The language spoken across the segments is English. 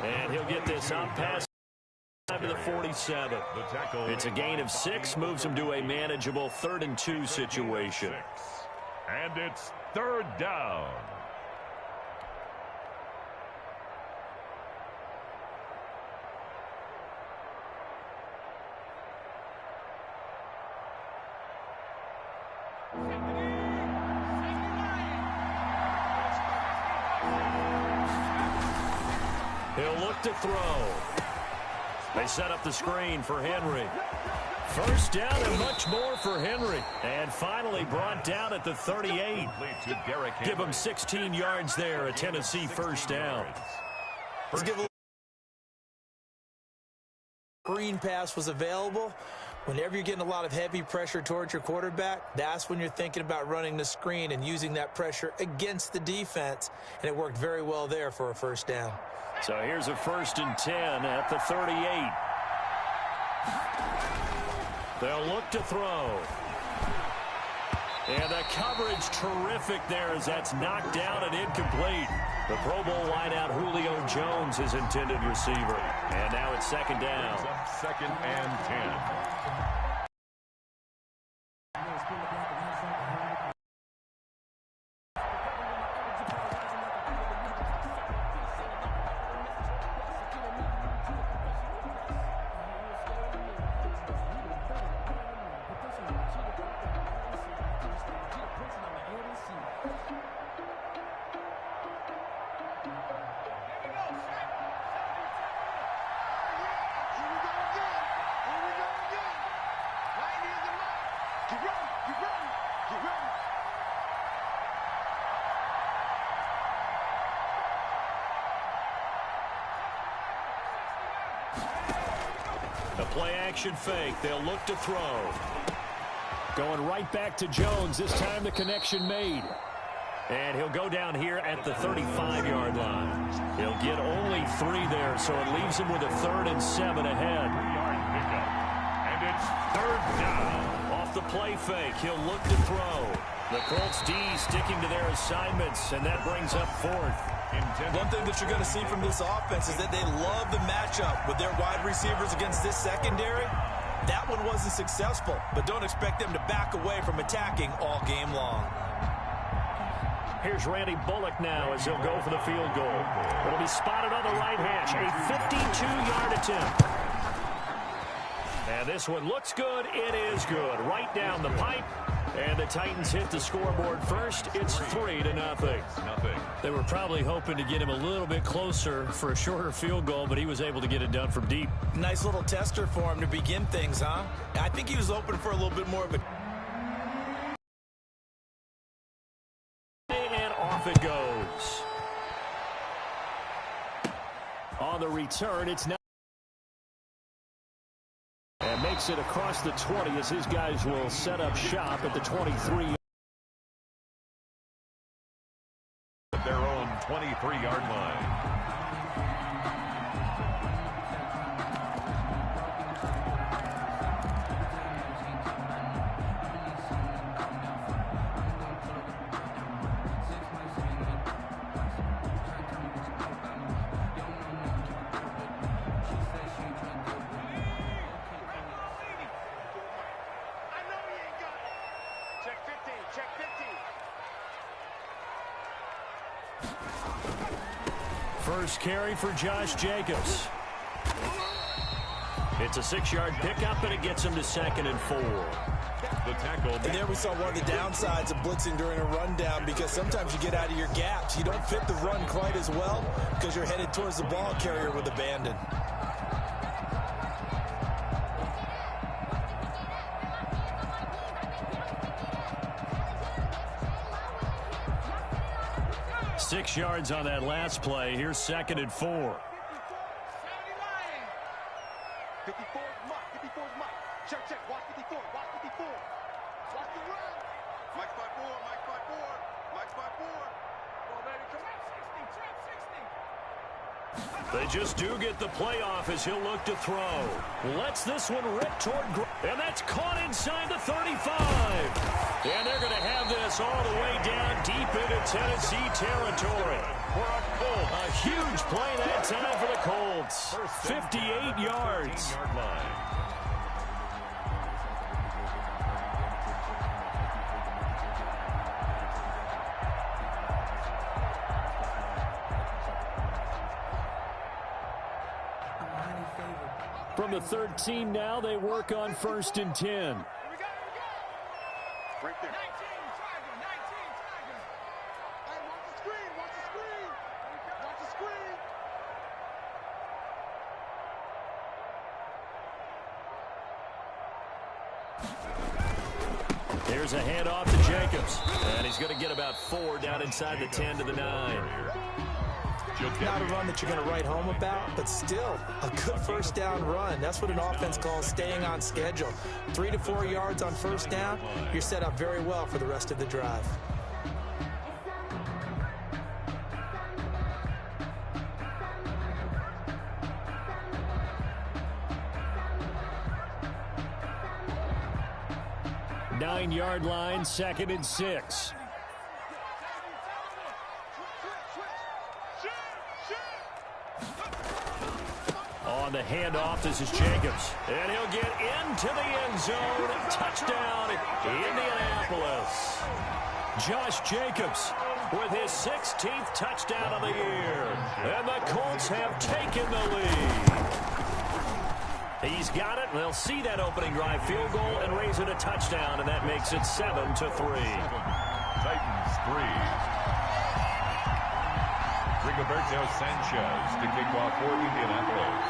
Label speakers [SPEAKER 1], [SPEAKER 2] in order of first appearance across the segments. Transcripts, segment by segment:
[SPEAKER 1] And he'll get this up past to the 47. It's a gain of 6, moves him to a manageable 3rd and 2 situation.
[SPEAKER 2] And it's 3rd down.
[SPEAKER 1] He'll look to throw. They set up the screen for Henry. 1st down and much more for Henry. And finally brought down at the 38. Give him 16 yards there, a Tennessee 1st down.
[SPEAKER 3] Let's give a screen pass was available. Whenever you're getting a lot of heavy pressure towards your quarterback, that's when you're thinking about running the screen and using that pressure against the defense. And it worked very well there for a 1st down.
[SPEAKER 1] So here's a 1st and 10 at the 38. They'll look to throw. And the coverage terrific there as that's knocked down and incomplete. The Pro Bowl wideout Julio Jones, his intended receiver. And now it's 2nd down.
[SPEAKER 2] 2nd and 10.
[SPEAKER 1] The play-action fake. They'll look to throw. Going right back to Jones. This time the connection made. And he'll go down here at the 35-yard line. He'll get only 3 there, so it leaves him with a 3rd and 7 ahead.
[SPEAKER 2] 3-yard pickup. And it's 3rd down.
[SPEAKER 1] Off the play fake, he'll look to throw. The Colts D sticking to their assignments, and that brings up 4th.
[SPEAKER 3] One thing that you're going to see from this offense is that they love the matchup with their wide receivers against this secondary. That one wasn't successful, but don't expect them to back away from attacking all game long.
[SPEAKER 1] Here's Randy Bullock now as he'll go for the field goal. It'll be spotted on the right hash. A 52-yard attempt. And this one looks good. It is good. Right down the pipe. And the Titans hit the scoreboard first. It's 3-0. They were probably hoping to get him a little bit closer for a shorter field goal, but he was able to get it done from deep.
[SPEAKER 3] Nice little tester for him to begin things, huh? I think he was open for a little bit more of a...
[SPEAKER 1] And off it goes. On the return, it's now... And makes it across the 20 as his guys will set up shop at the 23.
[SPEAKER 2] Their own 23-yard line.
[SPEAKER 1] First carry for Josh Jacobs. It's a 6-yard pickup, and it gets him to 2nd and 4.
[SPEAKER 2] The tackle.
[SPEAKER 3] And there we saw one of the downsides of blitzing during a rundown, because sometimes you get out of your gaps. You don't fit the run quite as well because you're headed towards the ball carrier with abandon.
[SPEAKER 1] Six yards on that last play. Here's 2nd and 4.
[SPEAKER 4] 54's Mike. 54's Mike. Check. Watch 54. Watch 54. Watch the run. Mike's by 4. Mike's by 4. Mike's by 4. Well, baby, come on. 60.
[SPEAKER 1] They just do get the playoff as he'll look to throw. Lets this one rip toward... And that's caught inside the 35. And they're going to have this all the way down deep into Tennessee territory. A huge play that time for the Colts. 58 yards. From the 13 now, they work on 1st and 10.
[SPEAKER 4] Right there. 19, Tiger, 19, Tiger. Hey, watch the screen, watch the screen. Watch the screen.
[SPEAKER 1] Here's a handoff to Jacobs. And he's going to get about 4 down inside the 10 to the 9.
[SPEAKER 3] Not a run that you're going to write home about, but still a good first down run. That's what an offense calls staying on schedule. 3 to 4 yards on first down, you're set up very well for the rest of the drive.
[SPEAKER 1] Nine-yard line, 2nd and 6. On the handoff, this is Jacobs. And he'll get into the end zone. Touchdown, Indianapolis. Josh Jacobs with his 16th touchdown of the year. And the Colts have taken the lead. He's got it, and they'll see that opening drive field goal and raise it a touchdown, and that makes it 7-3.
[SPEAKER 2] Titans 3. Rigoberto Sanchez to kick off for Indianapolis.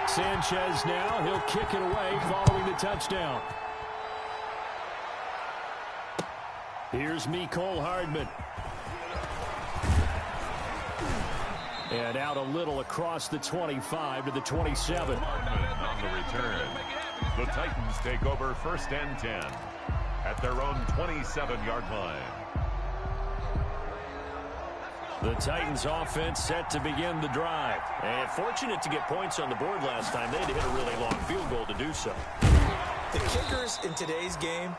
[SPEAKER 1] Sanchez now, he'll kick it away following the touchdown. Here's Mecole Hardman. And out a little across the 25 to the 27.
[SPEAKER 2] Hardman on the return. The Titans take over 1st and 10 at their own 27-yard line.
[SPEAKER 1] The Titans offense set to begin the drive. And fortunate to get points on the board last time. They had to hit a really long field goal to do so.
[SPEAKER 3] The kickers in today's game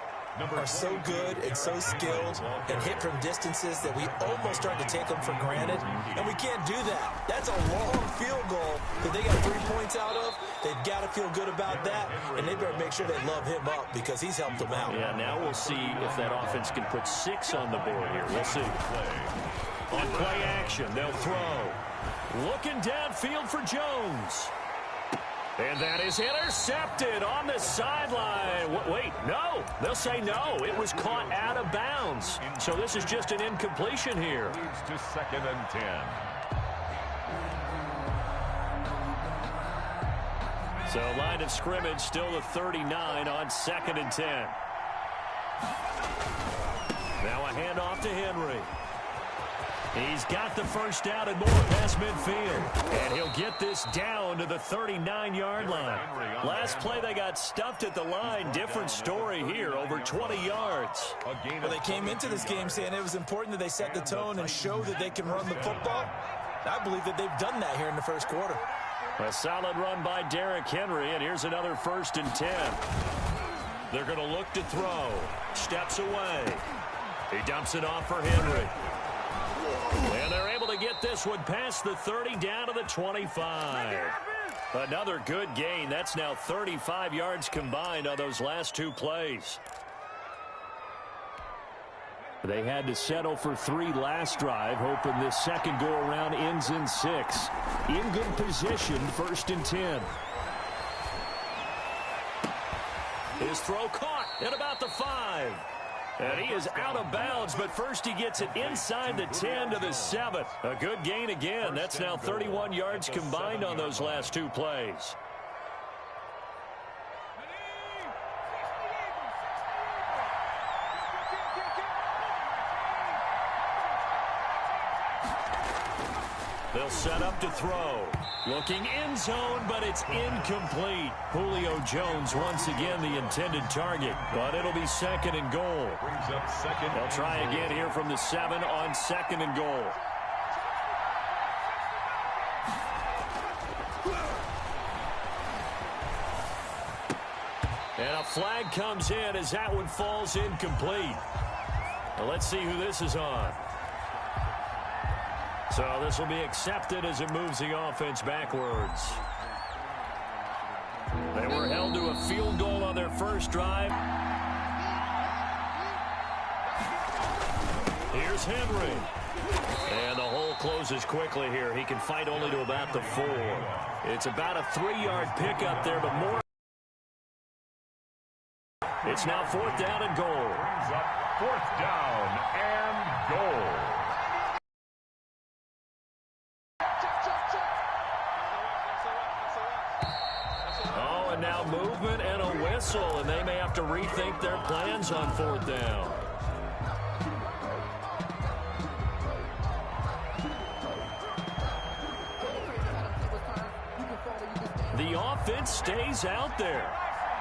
[SPEAKER 3] are so good and so skilled and hit from distances that we almost start to take them for granted. And we can't do that. That's a long field goal that they got 3 points out of. They've got to feel good about that. And they better make sure they love him up because he's helped them out.
[SPEAKER 1] Yeah, now we'll see if that offense can put 6 on the board here. We'll see. On play action, they'll throw. Looking downfield for Jones. And that is intercepted on the sideline. Wait, no. They'll say no. It was caught out of bounds. So this is just an incompletion here.
[SPEAKER 2] Leads to 2nd and 10.
[SPEAKER 1] So line of scrimmage still the 39 on 2nd and 10. Now a handoff to Henry. He's got the first down and more past midfield. And he'll get this down to the 39-yard line. Last play, they got stuffed at the line. Different story here, over 20 yards.
[SPEAKER 3] Well, they came into this game saying it was important that they set the tone and show that they can run the football. I believe that they've done that here in the first quarter.
[SPEAKER 1] A solid run by Derrick Henry, and here's another 1st and 10. They're going to look to throw. Steps away. He dumps it off for Henry. And they're able to get this one past the 30 down to the 25. Another good gain. That's now 35 yards combined on those last 2 plays. They had to settle for 3 last drive, hoping this second go-around ends in 6. In good position, 1st and 10. His throw caught at about the 5. And he is out of bounds, but first he gets it inside the 10 to the 7. A good gain again. That's now 31 yards combined on those last 2 plays. They'll set up to throw. Looking end zone, but it's incomplete. Julio Jones once again the intended target, but it'll be 2nd and goal.
[SPEAKER 2] Brings up 2nd.
[SPEAKER 1] They'll try again here from the 7 on 2nd and goal. And a flag comes in as that one falls incomplete. Well, let's see who this is on. So this will be accepted as it moves the offense backwards. They were held to a field goal on their first drive. Here's Henry. And the hole closes quickly here. He can fight only to about the 4. It's about a 3-yard pickup there, but more. It's now 4th down and goal.
[SPEAKER 2] Brings up 4th down and goal.
[SPEAKER 1] Oh, and now movement and a whistle, and they may have to rethink their plans on 4th down. The offense stays out there.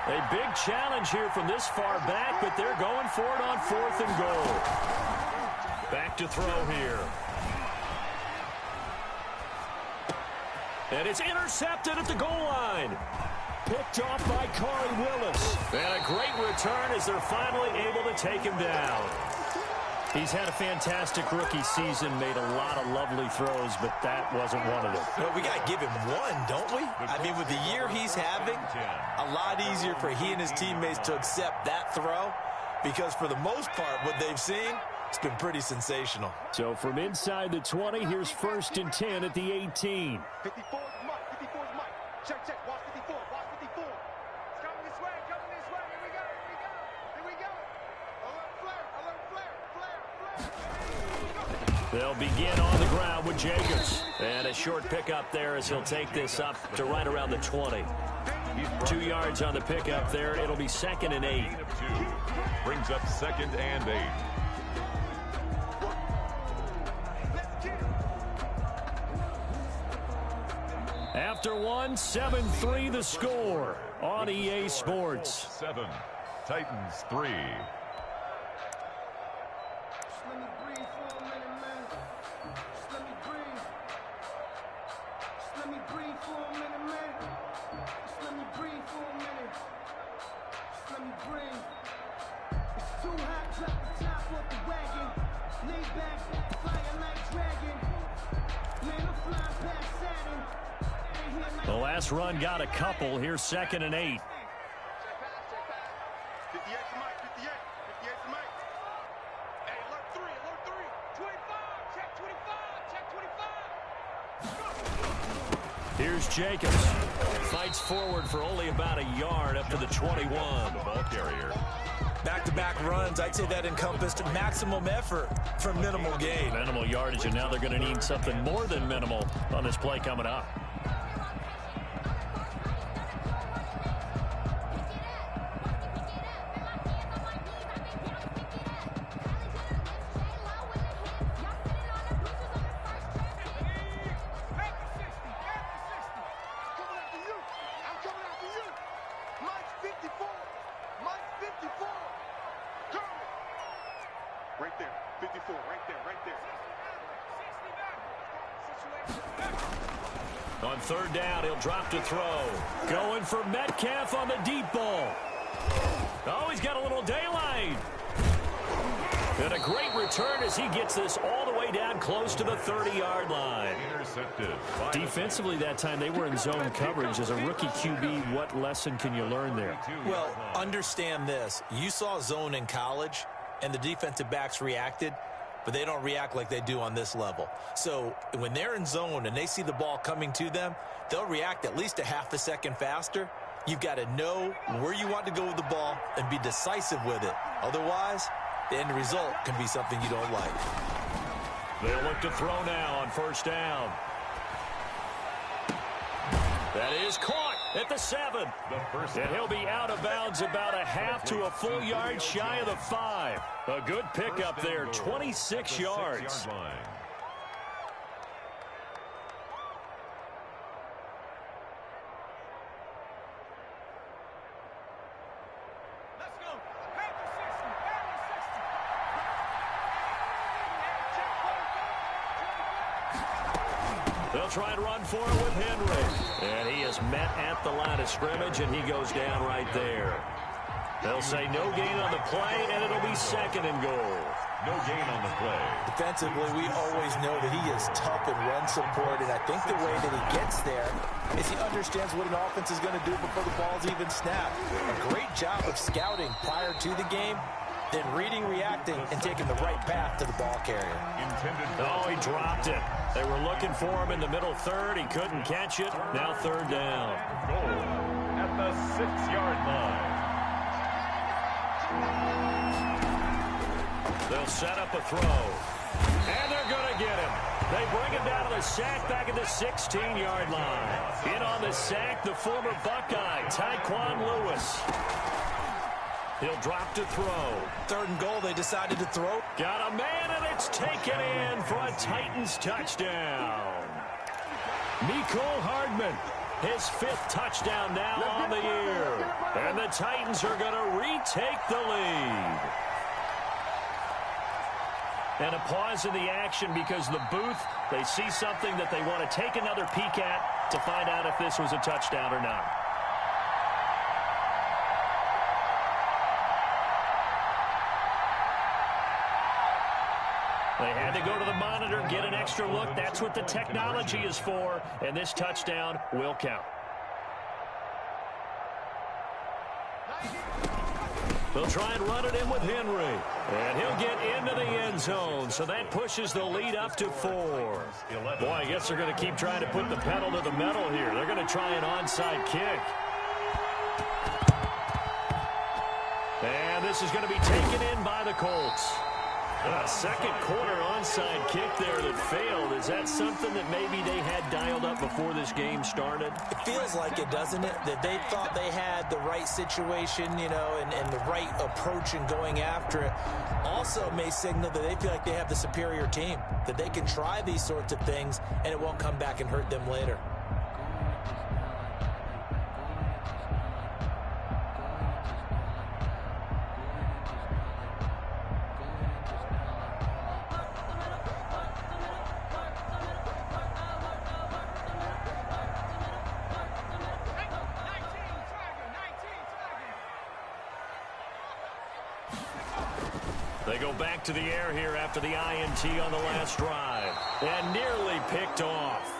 [SPEAKER 1] A big challenge here from this far back, but they're going for it on 4th and goal. Back to throw here. And it's intercepted at the goal line. Picked off by Corey Willis. And a great return as they're finally able to take him down. He's had a fantastic rookie season, made a lot of lovely throws, but that wasn't one of them.
[SPEAKER 3] Well, we got to give him one, don't we? I mean, with the year he's having, a lot easier for he and his teammates to accept that throw because for the most part, what they've seen, it's been pretty sensational.
[SPEAKER 1] So from inside the 20, here's 1st and 10 at the 18.
[SPEAKER 4] 54 is Mike. 54 is Mike. Check, check. Watch 54. Watch 54. It's coming this way. Coming this way. Here we go. Here we go. Here we go. Alert flare. Alert flare. Flare. Flare.
[SPEAKER 1] They'll begin on the ground with Jacobs. And a short pickup there as he'll take this up to right around the 20. 2 yards on the pickup there. It'll be 2nd and 8.
[SPEAKER 2] Brings up 2nd and 8.
[SPEAKER 1] After one, 7-3 the score on EA Sports.
[SPEAKER 2] 7, Titans 3.
[SPEAKER 5] Let me breathe for a minute, man. Just let me breathe. Just let me breathe for a minute, man. Just let me breathe for a minute. Just let me breathe. It's too hot, drop the top off the wagon. Lay back, fire like dragon. Man, I'm flying past Saturn.
[SPEAKER 1] The last run got a couple. Here's 2nd and 8.
[SPEAKER 4] Check pass. 58 to Mike. 58. 58 to Mike. Hey, alert 3. Alert 3. 25. Check 25. Check 25.
[SPEAKER 1] Here's Jacobs. Fights forward for only about a yard up to the 21.
[SPEAKER 2] The ball carrier.
[SPEAKER 3] Back-to-back runs, I'd say that encompassed maximum effort for minimal gain.
[SPEAKER 1] Minimal yardage, and now they're going to need something more than minimal on this play coming up.
[SPEAKER 4] Right there. 54. Right there. Right there.
[SPEAKER 1] On 3rd down, he'll drop to throw. Going for Metcalf on the deep ball. Oh, he's got a little daylight. And a great return as he gets this all the way down close to the 30-yard line.
[SPEAKER 2] Intercepted.
[SPEAKER 1] Defensively that time, they were in zone coverage. As a rookie QB, what lesson can you learn there?
[SPEAKER 3] Well, understand this. You saw zone in college, and the defensive backs reacted, but they don't react like they do on this level. So when they're in zone and they see the ball coming to them, they'll react at least a half a second faster. You've got to know where you want to go with the ball and be decisive with it. Otherwise, the end result can be something you don't like.
[SPEAKER 1] They'll look to throw now on 1st down. That is caught at the 7. And he'll be out of bounds about a half to a full yard shy of the 5. A good pickup there, 26 yards. They'll try and run for it with Henry. And he is met at the line of scrimmage, and he goes down right there. They'll say no gain on the play, and it'll be 2nd and goal.
[SPEAKER 2] No gain on the play.
[SPEAKER 3] Defensively, we always know that he is tough in run support, and I think the way that he gets there is he understands what an offense is going to do before the ball's even snapped. A great job of scouting prior to the game, then reading, reacting, and taking the right path to the ball carrier.
[SPEAKER 1] Oh, he dropped it. They were looking for him in the middle third. He couldn't catch it. Now 3rd down.
[SPEAKER 2] Goal at the 6-yard line.
[SPEAKER 1] They'll set up a throw. And they're going to get him. They bring him down to the sack back at the 16-yard line. In on the sack, the former Buckeye, Tyquan Lewis. He'll drop to throw.
[SPEAKER 3] 3rd and goal, they decided to throw.
[SPEAKER 1] Got a man, and it's taken in for a Titans touchdown. Mecole Hardman, his 5th touchdown now on the year. And the Titans are going to retake the lead. And a pause in the action because the booth, they see something that they want to take another peek at to find out if this was a touchdown or not. They had to go to the monitor, get an extra look. That's what the technology is for, and this touchdown will count. They'll try and run it in with Henry. And he'll get into the end zone. So that pushes the lead up to 4. Boy, I guess they're going to keep trying to put the pedal to the metal here. They're going to try an onside kick. And this is going to be taken in by the Colts. A 2nd quarter onside kick there that failed. Is that something that maybe they had dialed up before this game started?
[SPEAKER 3] It feels like it, doesn't it? That they thought they had the right situation, you know, and the right approach in going after it. Also may signal that they feel like they have the superior team, that they can try these sorts of things and it won't come back and hurt them later.
[SPEAKER 1] They go back to the air here after the INT on the last drive. And nearly picked off.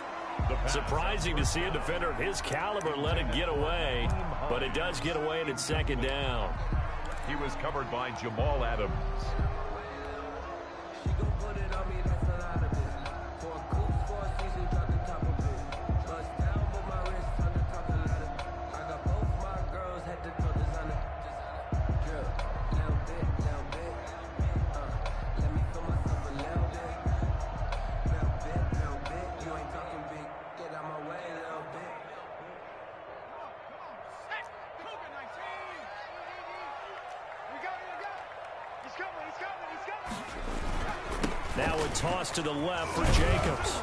[SPEAKER 1] Surprising to see a defender of his caliber let it get away. But it does get away and it's 2nd down.
[SPEAKER 2] He was covered by Jamal Adams.
[SPEAKER 1] Now a toss to the left for Jacobs.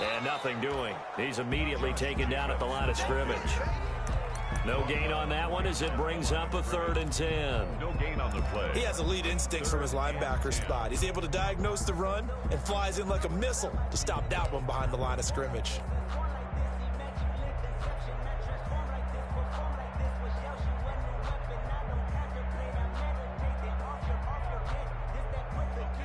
[SPEAKER 1] And nothing doing. He's immediately taken down at the line of scrimmage. No gain on that one as it brings up a 3rd and 10.
[SPEAKER 2] No gain on the play.
[SPEAKER 3] He has elite instincts from his linebacker spot. He's able to diagnose the run and flies in like a missile to stop that one behind the line of scrimmage.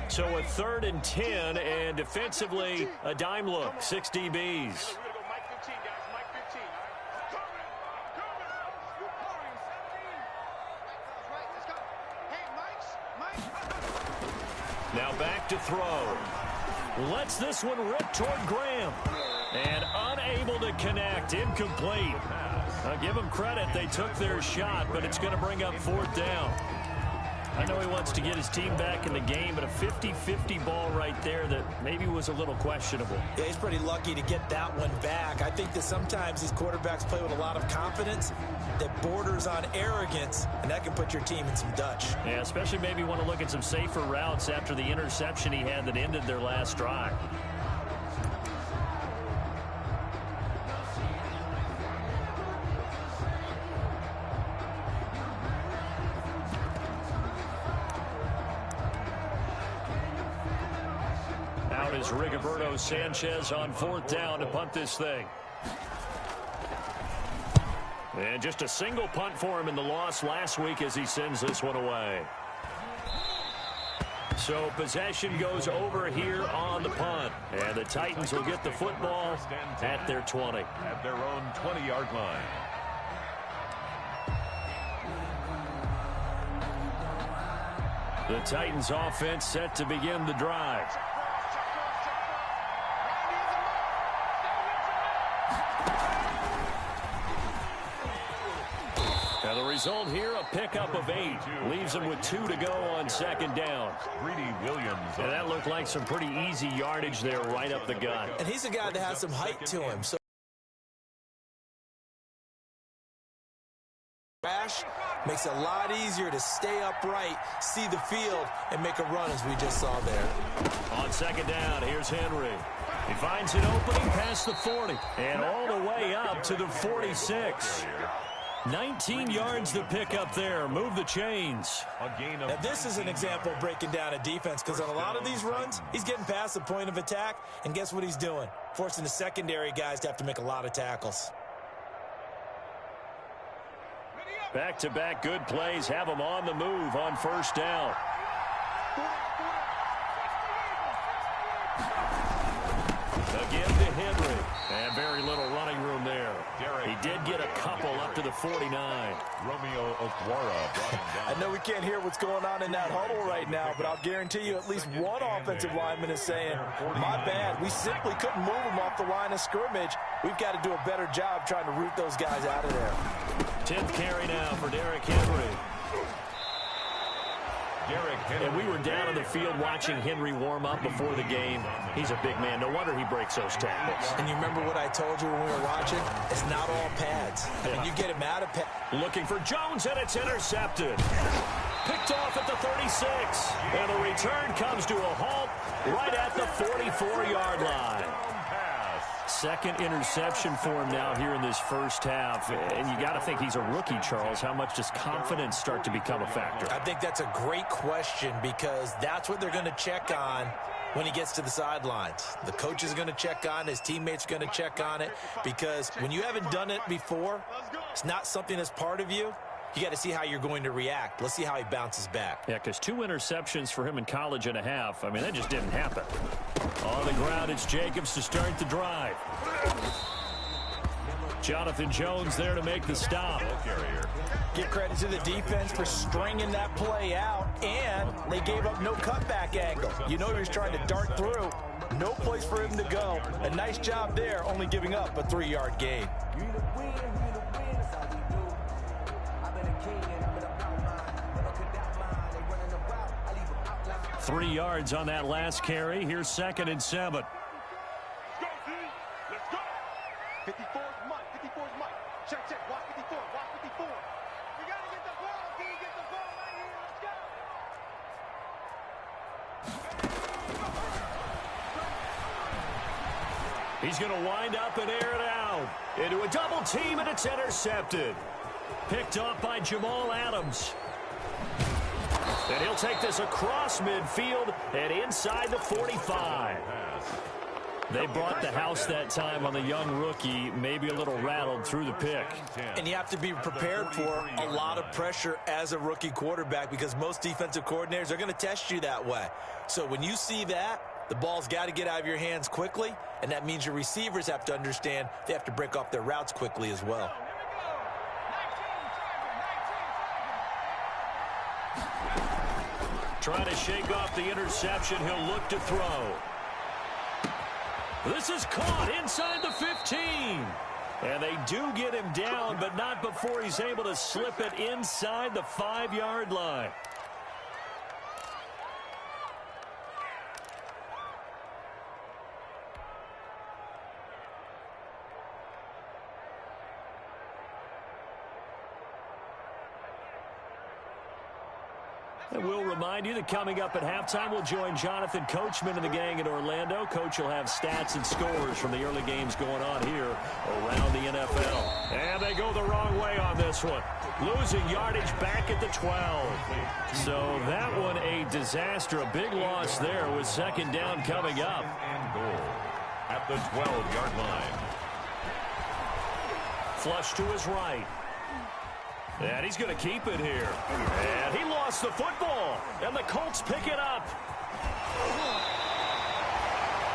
[SPEAKER 1] So a 3rd and 10, and defensively, a dime look, 6 DBs. Now back to throw. Lets this one rip toward Graham. And unable to connect, incomplete. I'll give them credit, they took their shot, but it's going to bring up 4th down. I know he wants to get his team back in the game, but a 50-50 ball right there that maybe was a little questionable.
[SPEAKER 3] Yeah, he's pretty lucky to get that one back. I think that sometimes these quarterbacks play with a lot of confidence that borders on arrogance, and that can put your team in some Dutch.
[SPEAKER 1] Yeah, especially maybe want to look at some safer routes after the interception he had that ended their last drive. Is Rigoberto Sanchez on 4th down to punt this thing. And just a single punt for him in the loss last week as he sends this one away. So possession goes over here on the punt. And the Titans will get the football at their 20.
[SPEAKER 2] At their own 20-yard line.
[SPEAKER 1] The Titans offense set to begin the drive. Now the result here, a pickup of 8. Leaves him with 2 to go on second down.
[SPEAKER 2] Greedy Williams.
[SPEAKER 1] And that looked like some pretty easy yardage there right up the gut.
[SPEAKER 3] And he's a guy that has some height to him. So makes it a lot easier to stay upright, see the field, and make a run as we just saw there.
[SPEAKER 1] On second down, here's Henry. He finds an opening past the 40 and all the way up to the 46. 19 yards to pick up there. Move the chains.
[SPEAKER 3] Now, this is an example of breaking down a defense because on a lot of these runs, he's getting past the point of attack, and guess what he's doing? Forcing the secondary guys to have to make a lot of tackles.
[SPEAKER 1] Back-to-back good plays have him on the move on first down. Again to Henry. And very little running room there. He did get a couple up to the 49.
[SPEAKER 2] Romeo Okwara brought him down.
[SPEAKER 3] I know we can't hear what's going on in that huddle right now, but I'll guarantee you at least one offensive lineman is saying, my bad, we simply couldn't move them off the line of scrimmage. We've got to do a better job trying to root those guys out of there.
[SPEAKER 1] 10th carry now for Derrick Henry. And we were down in the field watching Henry warm up before the game. He's a big man. No wonder he breaks those tackles.
[SPEAKER 3] And you remember what I told you when we were watching? It's not all pads. I mean, you get him out of pads.
[SPEAKER 1] Looking for Jones, and it's intercepted. Picked off at the 36. And the return comes to a halt right at the 44-yard line. Second interception for him now here in this first half. And you got to think he's a rookie, Charles. How much does confidence start to become a factor?
[SPEAKER 3] I think that's a great question because that's what they're going to check on when he gets to the sidelines. The coach is going to check on, his teammates are going to check on it because when you haven't done it before, it's not something that's part of you. You got to see how you're going to react. Let's see how he bounces back.
[SPEAKER 1] Yeah, because 2 interceptions for him in college and a half. I mean, that just didn't happen. On the ground, it's Jacobs to start the drive. Jonathan Jones there to make the stop.
[SPEAKER 3] Give credit to the defense for stringing that play out, and they gave up no cutback angle. You know he was trying to dart through. No place for him to go. A nice job there, only giving up a 3-yard gain.
[SPEAKER 1] 3 yards on that last carry. Here's 2nd and 7.
[SPEAKER 4] Let's go. 54's Mike. 54's Mike. Check. Watch 54. Watch 54. We got to get the ball. Can you get the ball right here? Let's go.
[SPEAKER 1] He's going to wind up and air it out. Into a double team, and it's intercepted. Picked off by Jamal Adams. And he'll take this across midfield and inside the 45. They brought the house that time on the young rookie, maybe a little rattled through the pick.
[SPEAKER 3] And you have to be prepared for a lot of pressure as a rookie quarterback because most defensive coordinators are going to test you that way. So when you see that, the ball's got to get out of your hands quickly, and that means your receivers have to understand they have to break off their routes quickly as well.
[SPEAKER 1] Trying to shake off the interception. He'll look to throw. This is caught inside the 15. And they do get him down, but not before he's able to slip it inside the 5-yard line. And we'll remind you that coming up at halftime, we'll join Jonathan Coachman and the gang in Orlando. Coach will have stats and scores from the early games going on here around the NFL. And they go the wrong way on this one. Losing yardage back at the 12. So that one a disaster. A big loss there with 2nd down coming up.
[SPEAKER 2] And goal at the 12-yard line.
[SPEAKER 1] Flush to his right. And he's going to keep it here. And he lost the football. And the Colts pick it up.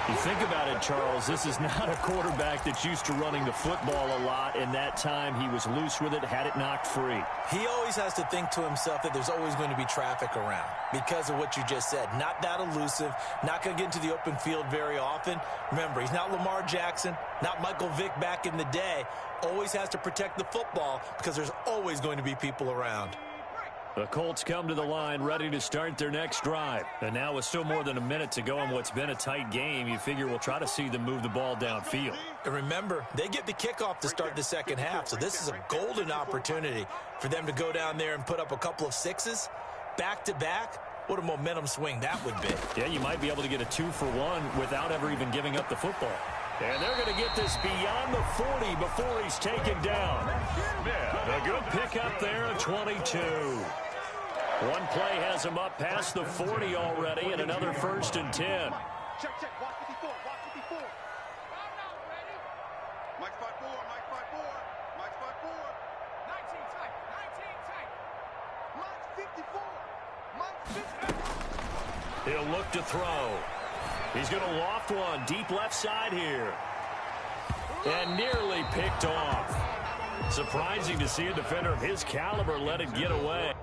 [SPEAKER 1] You think about it, Charles, this is not a quarterback that's used to running the football a lot, and that time he was loose with it, had it knocked free.
[SPEAKER 3] He always has to think to himself that there's always going to be traffic around because of what you just said. Not that elusive, not going to get into the open field very often. Remember, he's not Lamar Jackson, not Michael Vick back in the day. Always has to protect the football because there's always going to be people around.
[SPEAKER 1] The Colts come to the line ready to start their next drive. And now with still more than a minute to go in what's been a tight game, you figure we'll try to see them move the ball downfield.
[SPEAKER 3] And remember, they get the kickoff to start the second half, so this is a golden opportunity for them to go down there and put up a couple of sixes back-to-back. What a momentum swing that would be.
[SPEAKER 1] Yeah, you might be able to get a 2-for-1 without ever even giving up the football. And they're going to get this beyond the 40 before he's taken down. A good pickup there at 22. One play has him up past the 40 already, and another 1st and 10.
[SPEAKER 4] Check, check. Watch 54. Watch 54. I'm not ready. Mike spot 4. Mike spot 4. Mike spot 4. 19 tight. 19 tight. Mike's 54. Mike's 50.
[SPEAKER 1] He'll look to throw. He's going to loft one deep left side here. And nearly picked off. Surprising to see a defender of his caliber let it get away.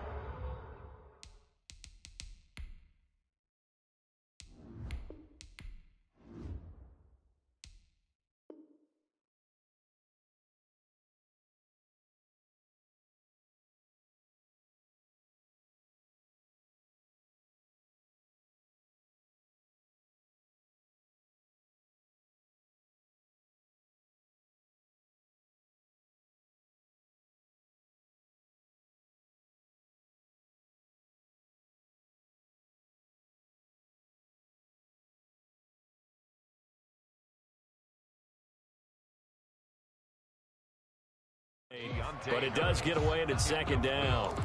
[SPEAKER 1] But it does get away and it's 2nd down.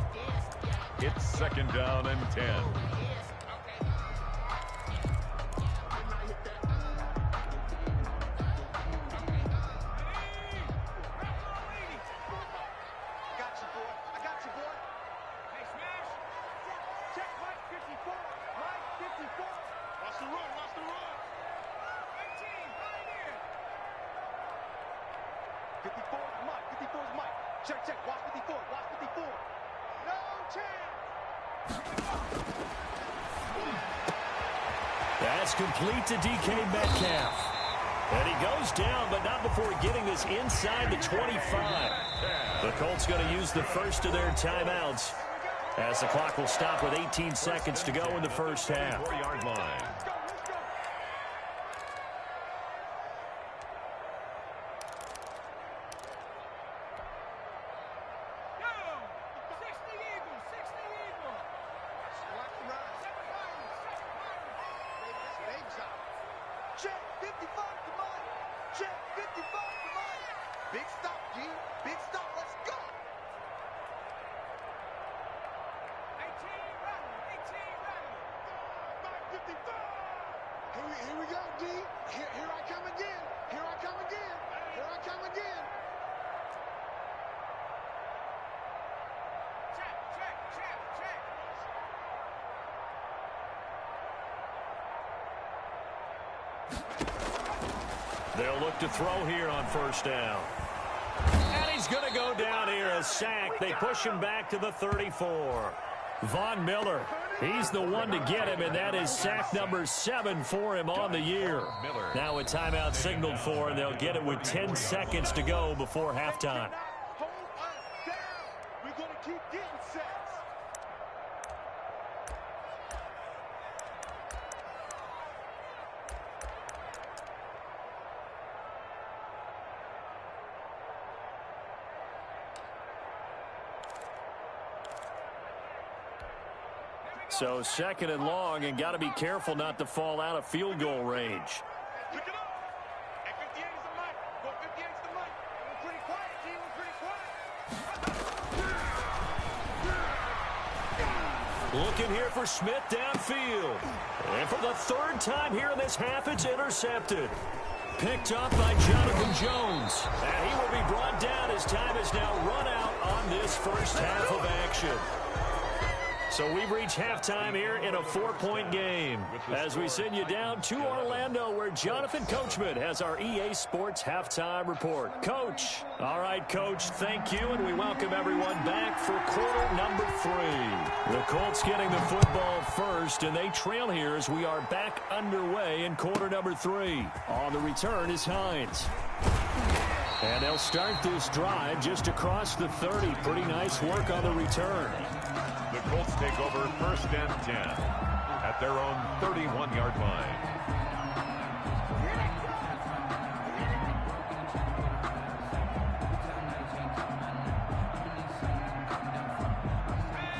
[SPEAKER 2] It's 2nd down and 10.
[SPEAKER 4] Check, check. Watch 54. Watch 54. No chance.
[SPEAKER 1] That's complete to DK Metcalf. And he goes down, but not before getting this inside the 25. The Colts going to use the first of their timeouts as the clock will stop with 18 seconds to go in the first half.
[SPEAKER 2] 4-yard line.
[SPEAKER 4] Here we go, D. Here I come again. Here I come again. Here I come again. Check.
[SPEAKER 1] They'll look to throw here on 1st down. And he's going to go down here, a sack. They push him back to the 34. Von Miller, he's the one to get him, and that is sack number 7 for him on the year. Now a timeout signaled for, and they'll get it with 10 seconds to go before halftime.
[SPEAKER 4] Hold us down. We're going to keep getting sacks.
[SPEAKER 1] So 2nd and long, and got to be careful not to fall out of field goal range.
[SPEAKER 4] Pick it up. At 58 is the mic. Go 58 is the mic. We're pretty quiet, team. We're pretty quiet.
[SPEAKER 1] Looking here for Smith downfield. And for the 3rd time here in this half, it's intercepted. Picked up by Jonathan Jones. And he will be brought down as time is now run out on this first half of action. So we've reached halftime here in a 4-point game as we send you down to Orlando where Jonathan Coachman has our EA Sports halftime report. Coach. All right, Coach, thank you, and we welcome everyone back for quarter number 3. The Colts getting the football first, and they trail here as we are back underway in quarter number 3. On the return is Hines. And they'll start this drive just across the 30. Pretty nice work on the return.
[SPEAKER 2] The Colts take over first and 10 at their own 31-yard line.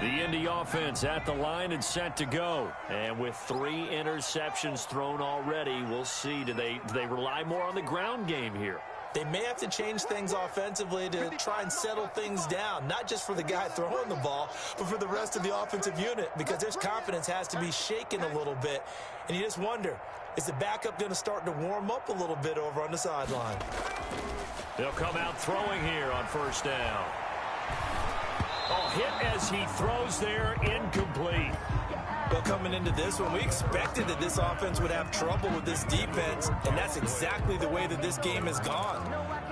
[SPEAKER 1] The Indy offense at the line and set to go. And with 3 interceptions thrown already, we'll see. Do they rely more on the ground game here?
[SPEAKER 3] They may have to change things offensively to try and settle things down, not just for the guy throwing the ball, but for the rest of the offensive unit, because their confidence has to be shaken a little bit. And you just wonder, is the backup going to start to warm up a little bit over on the sideline?
[SPEAKER 1] They'll come out throwing here on first down. Oh, hit as he throws there, incomplete.
[SPEAKER 3] Well, coming into this one, we expected that this offense would have trouble with this defense, and that's exactly the way that this game has gone.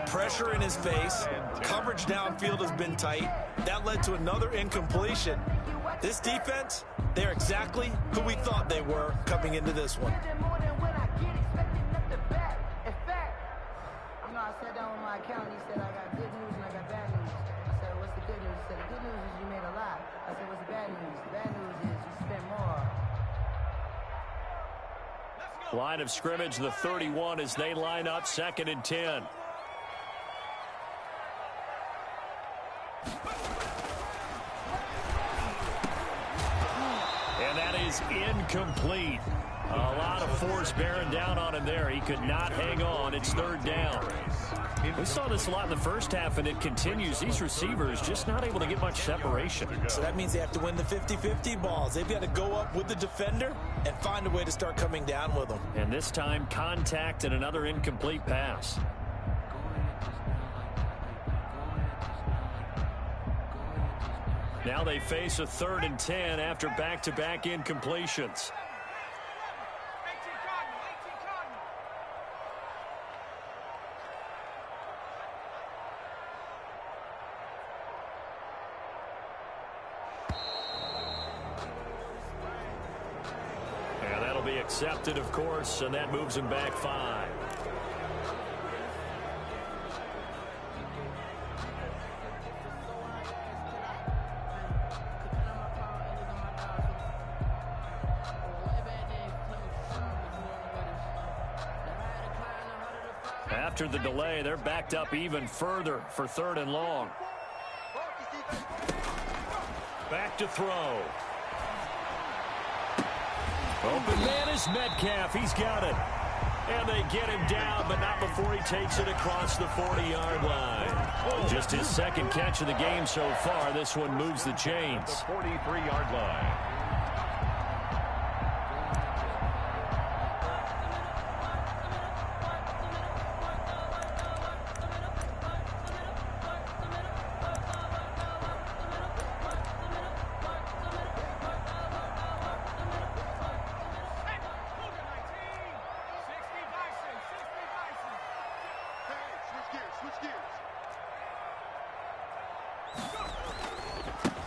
[SPEAKER 3] Pressure in his face, coverage downfield has been tight. That led to another incompletion. This defense, they're exactly who we thought they were coming into this one.
[SPEAKER 5] I sat down with my accountant. He said, I got good news and I got bad news. I said, what's the good news? He said, the good news is you made a lot. I said, what's the bad news? The bad news is you spent more.
[SPEAKER 1] Line of scrimmage, the 31 as they line up, 2nd and 10. And that is incomplete. A lot of force bearing down on him there. He could not hang on. It's 3rd down. We saw this a lot in the first half, and it continues. These receivers just not able to get much separation.
[SPEAKER 3] So that means they have to win the 50-50 balls. They've got to go up with the defender and find a way to start coming down with them.
[SPEAKER 1] And this time, contact and another incomplete pass. Now they face a 3rd and 10 after back-to-back incompletions. Accepted, of course, and that moves him back 5. After the delay, they're backed up even further for 3rd and long. Back to throw. Open man is Metcalf. He's got it. And they get him down, but not before he takes it across the 40-yard line. Just his 2nd catch of the game so far. This one moves the chains.
[SPEAKER 2] The 43-yard line.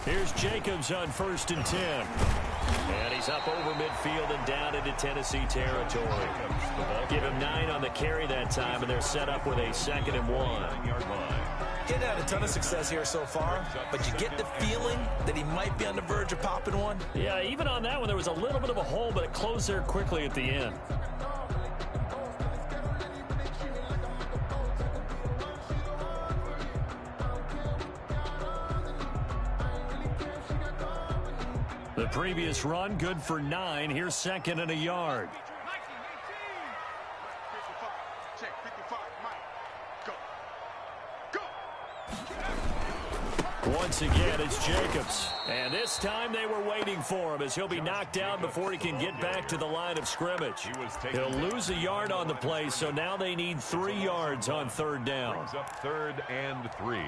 [SPEAKER 1] Here's Jacobs on 1st and 10. And he's up over midfield and down into Tennessee territory. Give him 9 on the carry that time, and they're set up with a 2nd and 1.
[SPEAKER 3] Getting had a ton of success here so far, but you get the feeling that he might be on the verge of popping one.
[SPEAKER 1] Yeah, even on that one, there was a little bit of a hole, but it closed there quickly at the end. The previous run, good for 9. Here's 2nd and a yard. Once again, it's Jacobs. And this time they were waiting for him as he'll be knocked down before he can get back to the line of scrimmage. He'll lose a yard on the play, so now they need 3 yards on 3rd down.
[SPEAKER 2] Brings up 3rd and 3.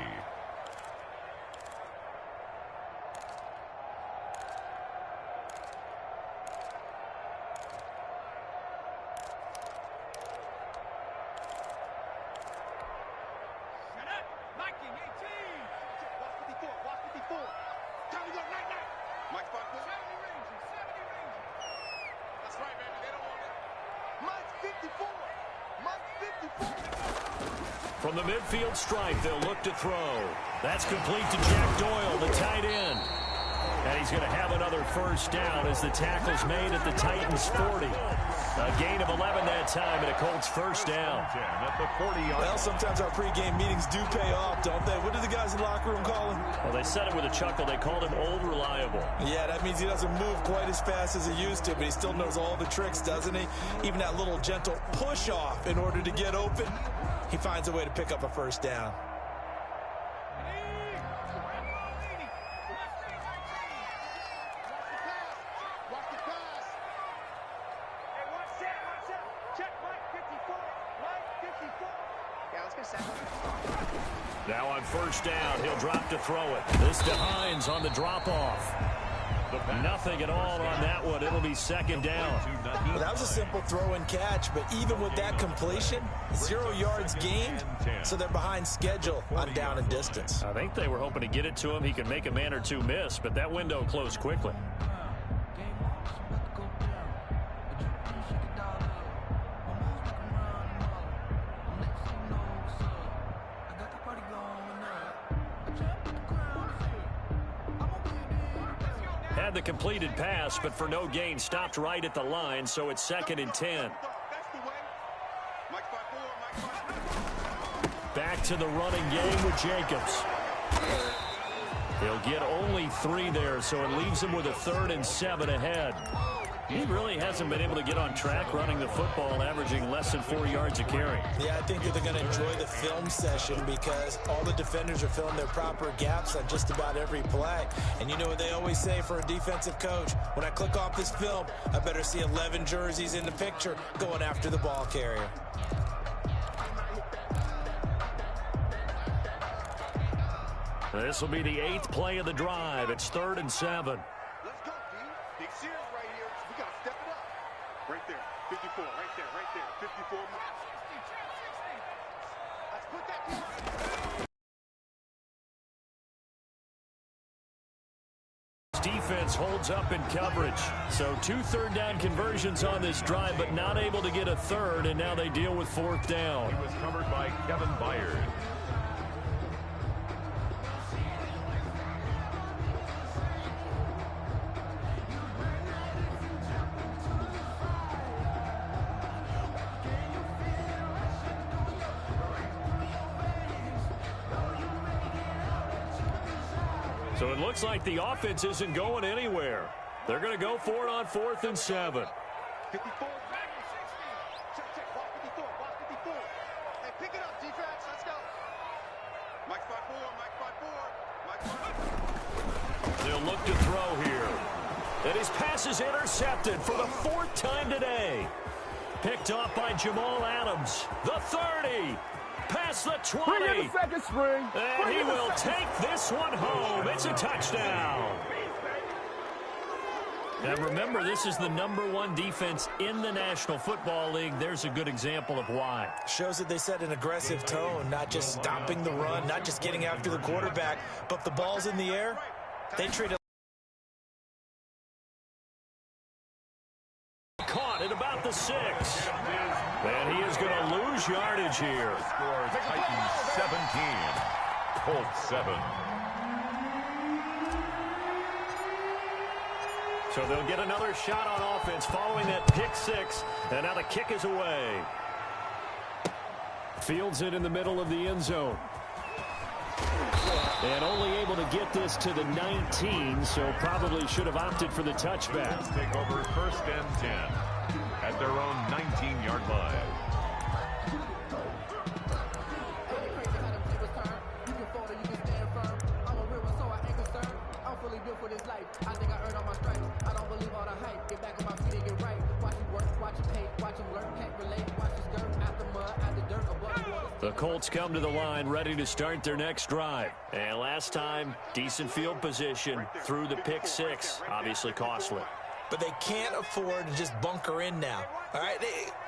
[SPEAKER 1] From the midfield stripe, they'll look to throw. That's complete to Jack Doyle, the tight end. And he's going to have another first down as the tackle's made at the Titans' 40. A gain of 11 that time, and a Colts first down.
[SPEAKER 2] At the 40-yard.
[SPEAKER 3] Well, sometimes our pregame meetings do pay off, don't they? What did the guys in the locker room call him?
[SPEAKER 1] Well, they said it with a chuckle. They called him Old Reliable.
[SPEAKER 3] Yeah, that means he doesn't move quite as fast as he used to, but he still knows all the tricks, doesn't he? Even that little gentle push-off in order to get open. He finds a way to pick up a first down.
[SPEAKER 1] Now on first down, he'll drop to throw it. This to Hines on the drop-off. Nothing at all on that one. It'll be second down.
[SPEAKER 3] Well, that was a simple throw and catch, but even with that completion, 0 yards gained, so they're behind schedule on down and distance.
[SPEAKER 1] I think they were hoping to get it to him. He could make a man or two miss, but that window closed quickly. Had the completed pass, but for no gain, stopped right at the line, so it's 2nd and 10. Back to the running game with Jacobs. He'll get only 3 there, so it leaves him with a 3rd and 7 ahead. He really hasn't been able to get on track running the football, averaging less than 4 yards a carry.
[SPEAKER 3] Yeah, I think that they're going to enjoy the film session because all the defenders are filling their proper gaps on just about every play. And you know what they always say for a defensive coach? When I click off this film, I better see 11 jerseys in the picture going after the ball carrier.
[SPEAKER 1] This will be the 8th play of the drive. It's 3rd and 7.
[SPEAKER 4] Let's go, D. Big series right here. We got to step it up. Right there. 54. Right there. 54. Let's put that
[SPEAKER 1] Defense holds up in coverage. So 2 third-down conversions on this drive, but not able to get a third, and now they deal with 4th down.
[SPEAKER 2] He was covered by Kevin Byard.
[SPEAKER 1] So it looks like the offense isn't going anywhere. They're going to go for it on 4th and 7.
[SPEAKER 4] 54. Check, walk 54, walk 54. Hey, pick it up, defense. Let's go. Mike 5-4.
[SPEAKER 1] They'll look to throw here. And his pass is intercepted for the 4th time today. Picked off by Jamal Adams. The 30. Past the 20.
[SPEAKER 6] Bring in the second string.
[SPEAKER 1] And he will take this one home. It's a touchdown. Now remember, this is the #1 defense in the National Football League. There's a good example of why.
[SPEAKER 3] Shows that they set an aggressive tone, not just stopping the run, not just getting after the quarterback, but if the ball's in the air, they treat it.
[SPEAKER 1] Caught at about the 6. And he is going to lose yardage here.
[SPEAKER 2] Score Titans 17, Colts 7.
[SPEAKER 1] So they'll get another shot on offense following that pick 6. And now the kick is away. Fields it in the middle of the end zone. And only able to get this to the 19, so probably should have opted for the touchback.
[SPEAKER 2] Take over 1st and 10 at their own 19-yard line.
[SPEAKER 1] The Colts come to the line ready to start their next drive. And last time, decent field position through the pick 6. Obviously costly.
[SPEAKER 3] but they can't afford to just bunker in now. All right,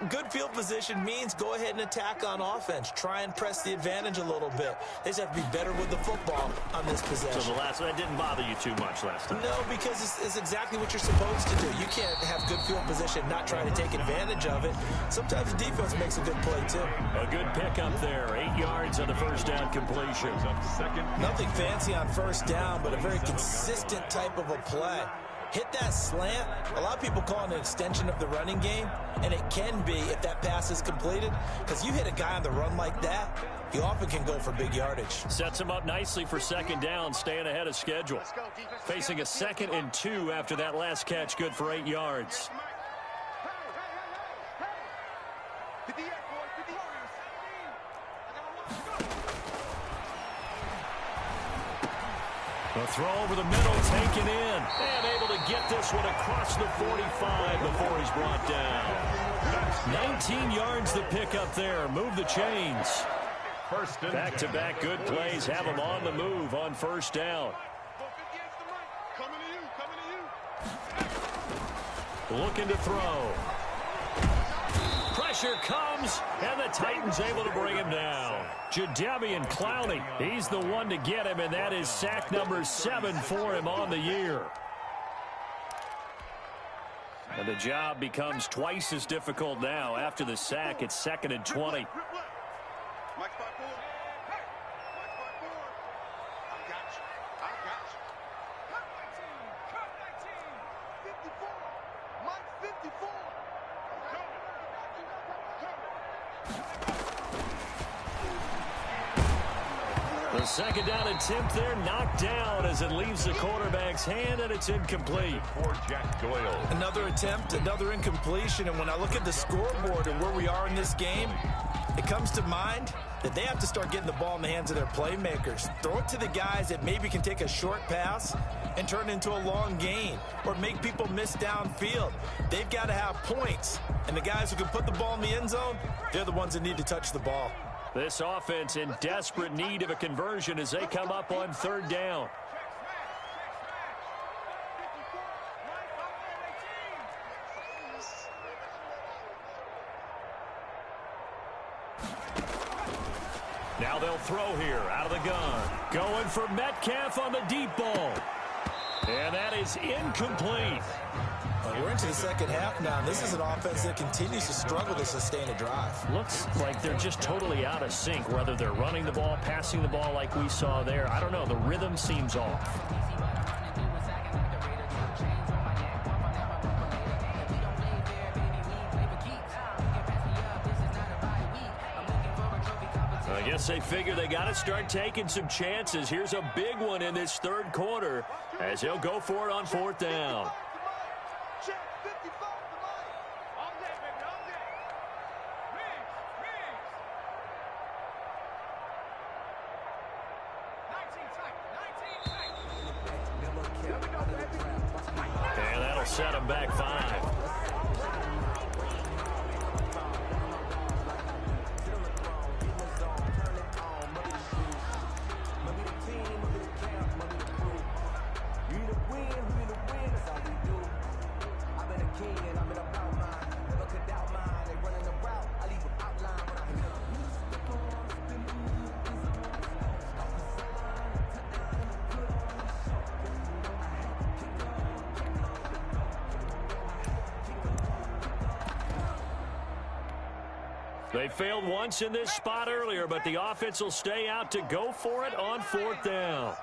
[SPEAKER 3] good field position means go ahead and attack on offense. Try and press the advantage a little bit. They just have to be better with the football on this possession.
[SPEAKER 1] So that didn't bother you too much last time?
[SPEAKER 3] No, because it's exactly what you're supposed to do. You can't have good field position, not try to take advantage of it. Sometimes the defense makes a good play, too.
[SPEAKER 1] A good pickup there. 8 yards on the first down completion.
[SPEAKER 3] Nothing fancy on first down, but a very consistent type of a play. Hit that slant. A lot of people call it an extension of the running game, and it can be if that pass is completed, because you hit a guy on the run like that, he often can go for big yardage.
[SPEAKER 1] Sets him up nicely for second down, staying ahead of schedule. Facing a 2nd and 2 after that last catch, good for 8 yards. The throw over the middle, taken in, and able to get this one across the 45 before he's brought down. 19 yards the pickup there. Move the chains. Back-to-back good plays have him on the move on first down. Looking to throw. Pressure comes, and the Titans able to bring him down. Jadeveon Clowney, he's the one to get him, and that is sack number 7 for him on the year. And the job becomes twice as difficult now. After the sack, it's 2nd and 20. The second down attempt there knocked down as it leaves the quarterback's hand, and it's incomplete.
[SPEAKER 2] For Jack Doyle.
[SPEAKER 3] Another attempt, another incompletion, and when I look at the scoreboard and where we are in this game, it comes to mind that they have to start getting the ball in the hands of their playmakers. Throw it to the guys that maybe can take a short pass and turn it into a long gain or make people miss downfield. They've got to have points, and the guys who can put the ball in the end zone, they're the ones that need to touch the ball.
[SPEAKER 1] This offense in desperate need of a conversion as they come up on third down. Now they'll throw here out of the gun. Going for Metcalf on the deep ball. And that is incomplete.
[SPEAKER 3] We're into the second half now. This is an offense that continues to struggle to sustain a drive.
[SPEAKER 1] Looks like they're just totally out of sync, whether they're running the ball, passing the ball like we saw there. I don't know. The rhythm seems off. I guess they figure they got to start taking some chances. Here's a big one in this third quarter as he'll go for it on fourth down. And that'll set him back 5. They failed once in this spot earlier, but the offense will stay out to go for it on fourth down.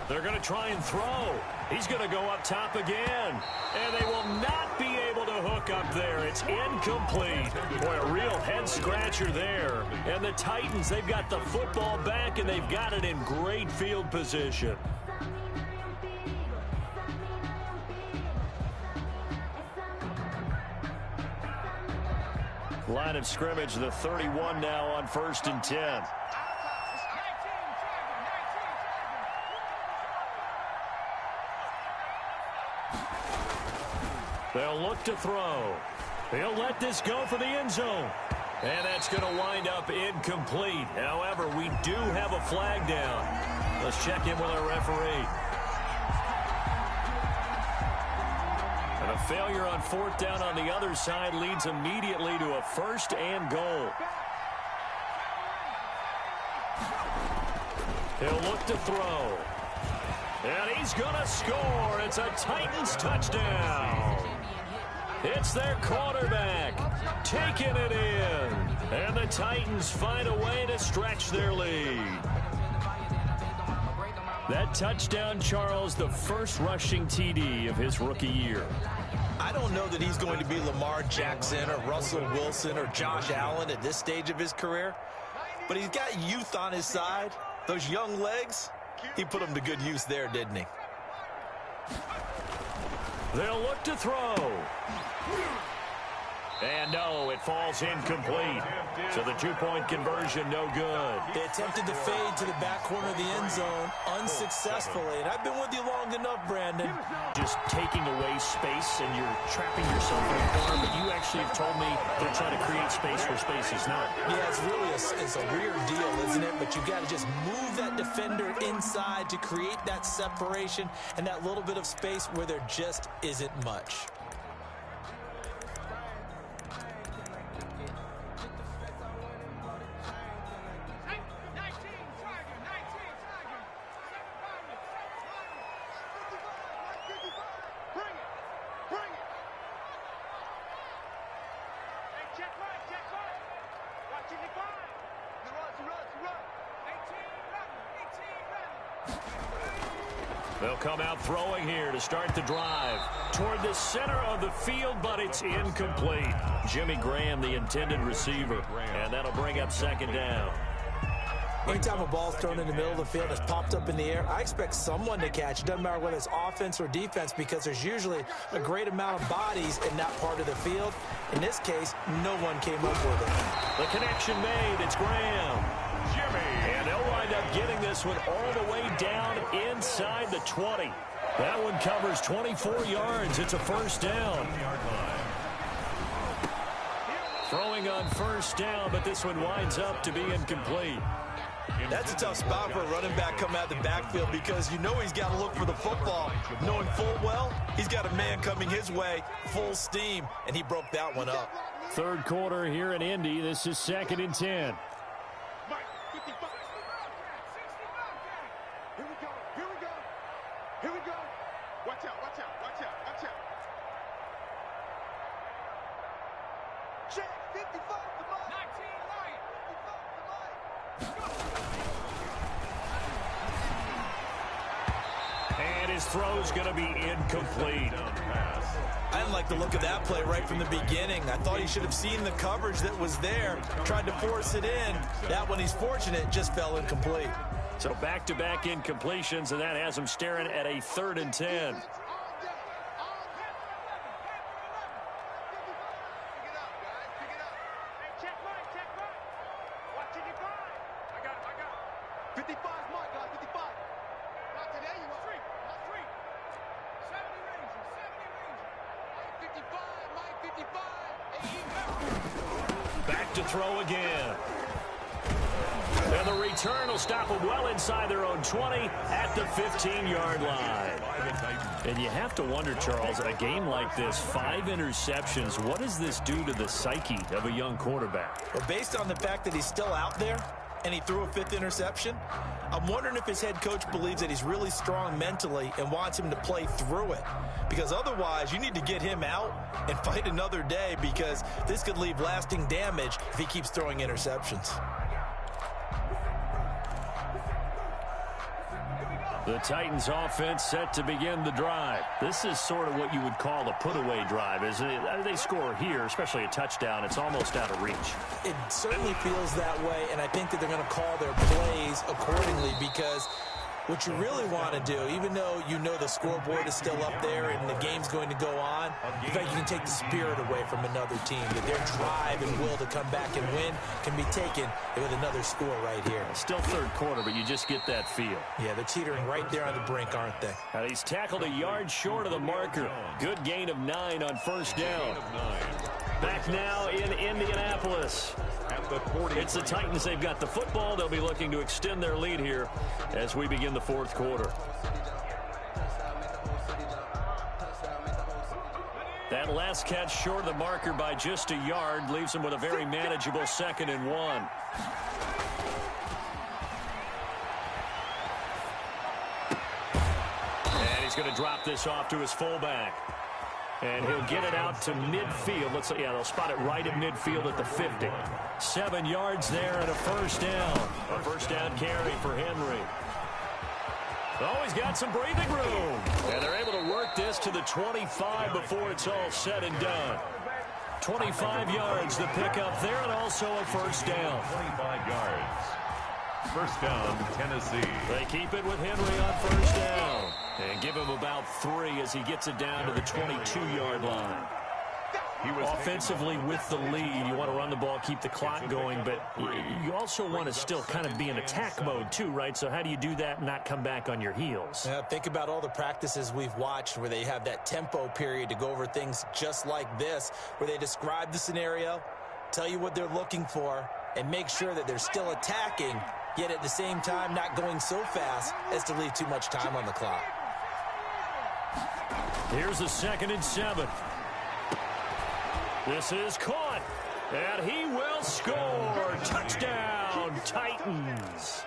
[SPEAKER 1] They're going to try and throw. He's going to go up top again. And they will not be able to hook up there. It's incomplete. Boy, a real head-scratcher there. And the Titans, they've got the football back, and they've got it in great field position. Line of scrimmage, the 31 now on 1st and 10. They'll look to throw. He'll let this go for the end zone. And that's going to wind up incomplete. However, we do have a flag down. Let's check in with our referee. And a failure on fourth down on the other side leads immediately to a 1st and goal. He'll look to throw. And he's going to score. It's a Titans touchdown. It's their quarterback taking it in. And the Titans find a way to stretch their lead. That touchdown, Charles, the first rushing TD of his rookie year.
[SPEAKER 3] I don't know that he's going to be Lamar Jackson or Russell Wilson or Josh Allen at this stage of his career, but he's got youth on his side. Those young legs, he put them to good use there, didn't he?
[SPEAKER 1] They'll look to throw. And no, it falls incomplete. So the two-point conversion, no good.
[SPEAKER 3] They attempted to fade to the back corner of the end zone unsuccessfully. And I've been with you long enough, Brandon.
[SPEAKER 1] Just taking away space and you're trapping yourself in a corner, but you actually have told me they're trying to create space where space is not.
[SPEAKER 3] Yeah, it's really a weird deal, isn't it? But you got to just move that defender inside to create that separation and that little bit of space where there just isn't much.
[SPEAKER 1] They'll come out throwing here to start the drive toward the center of the field, but it's incomplete. Jimmy Graham, the intended receiver, and that'll bring up 2nd down.
[SPEAKER 3] Anytime a ball's thrown in the middle of the field, it's popped up in the air, I expect someone to catch. It doesn't matter whether it's offense or defense because there's usually a great amount of bodies in that part of the field. In this case, no one came up with it.
[SPEAKER 1] The connection made. It's Graham. And they'll wind up getting this one all the way down inside the 20. That one covers 24 yards. It's a 1st down. Throwing on 1st down, but this one winds up to be incomplete.
[SPEAKER 3] That's a tough spot for a running back coming out the backfield because you know he's got to look for the football, knowing full well he's got a man coming his way, full steam, and he broke that one up.
[SPEAKER 1] 3rd quarter here in Indy. This is 2nd and 10.
[SPEAKER 4] Here we go. Watch out, watch out, watch out, watch out. Check, 55 to Mike. 19 right. 55 to Mike.
[SPEAKER 1] And his throw's going to be incomplete.
[SPEAKER 3] I didn't like the look of that play right from the beginning. I thought he should have seen the coverage that was there, tried to force it in. That one, he's fortunate, just fell incomplete.
[SPEAKER 1] So back-to-back incompletions, and that has him staring at a 3rd and 10. Back to throw again. And the return will stop them well inside their own 20 at the 15-yard line. And you have to wonder, Charles, a game like this, 5 interceptions, what does this do to the psyche of a young quarterback?
[SPEAKER 3] Well, based on the fact that he's still out there and he threw a 5th interception, I'm wondering if his head coach believes that he's really strong mentally and wants him to play through it. Because otherwise, you need to get him out and fight another day because this could leave lasting damage if he keeps throwing interceptions.
[SPEAKER 1] The Titans offense set to begin the drive. This is sort of what you would call a put-away drive, isn't it? They score here, especially a touchdown. It's almost out of reach.
[SPEAKER 3] It certainly feels that way, and I think that they're going to call their plays accordingly because what you really want to do, even though you know the scoreboard is still up there and the game's going to go on, you think you can take the spirit away from another team, that their drive and will to come back and win can be taken with another score right here.
[SPEAKER 1] Still 3rd quarter, but you just get that feel.
[SPEAKER 3] Yeah, they're teetering right there on the brink, aren't they?
[SPEAKER 1] And he's tackled a yard short of the marker. Good gain of 9 on 1st down. Back now in Indianapolis.
[SPEAKER 2] At the 40.
[SPEAKER 1] It's the Titans. They've got the football. They'll be looking to extend their lead here as we begin the fourth quarter. That last catch short of the marker by just a yard leaves him with a very manageable 2nd and 1. And he's going to drop this off to his fullback. And he'll get it out to midfield. Let's see, yeah, they'll spot it right at midfield at the 50. 7 yards there and a first down. A first down carry for Henry. Oh, he's got some breathing room. And they're able to work this to the 25 before it's all said and done. 25 yards the pickup there, and also a first down.
[SPEAKER 2] 25 yards. First down, Tennessee.
[SPEAKER 1] They keep it with Henry on first down. And give him about 3 as he gets it down to the 22-yard line. Offensively with the lead, you want to run the ball, keep the clock going, but you also want to still kind of be in attack mode too, right? So how do you do that and not come back on your heels?
[SPEAKER 3] Yeah, think about all the practices we've watched where they have that tempo period to go over things just like this, where they describe the scenario, tell you what they're looking for, and make sure that they're still attacking, yet at the same time not going so fast as to leave too much time on the clock.
[SPEAKER 1] Here's a 2nd and 7. This is caught, and he will score. Touchdown, Titans.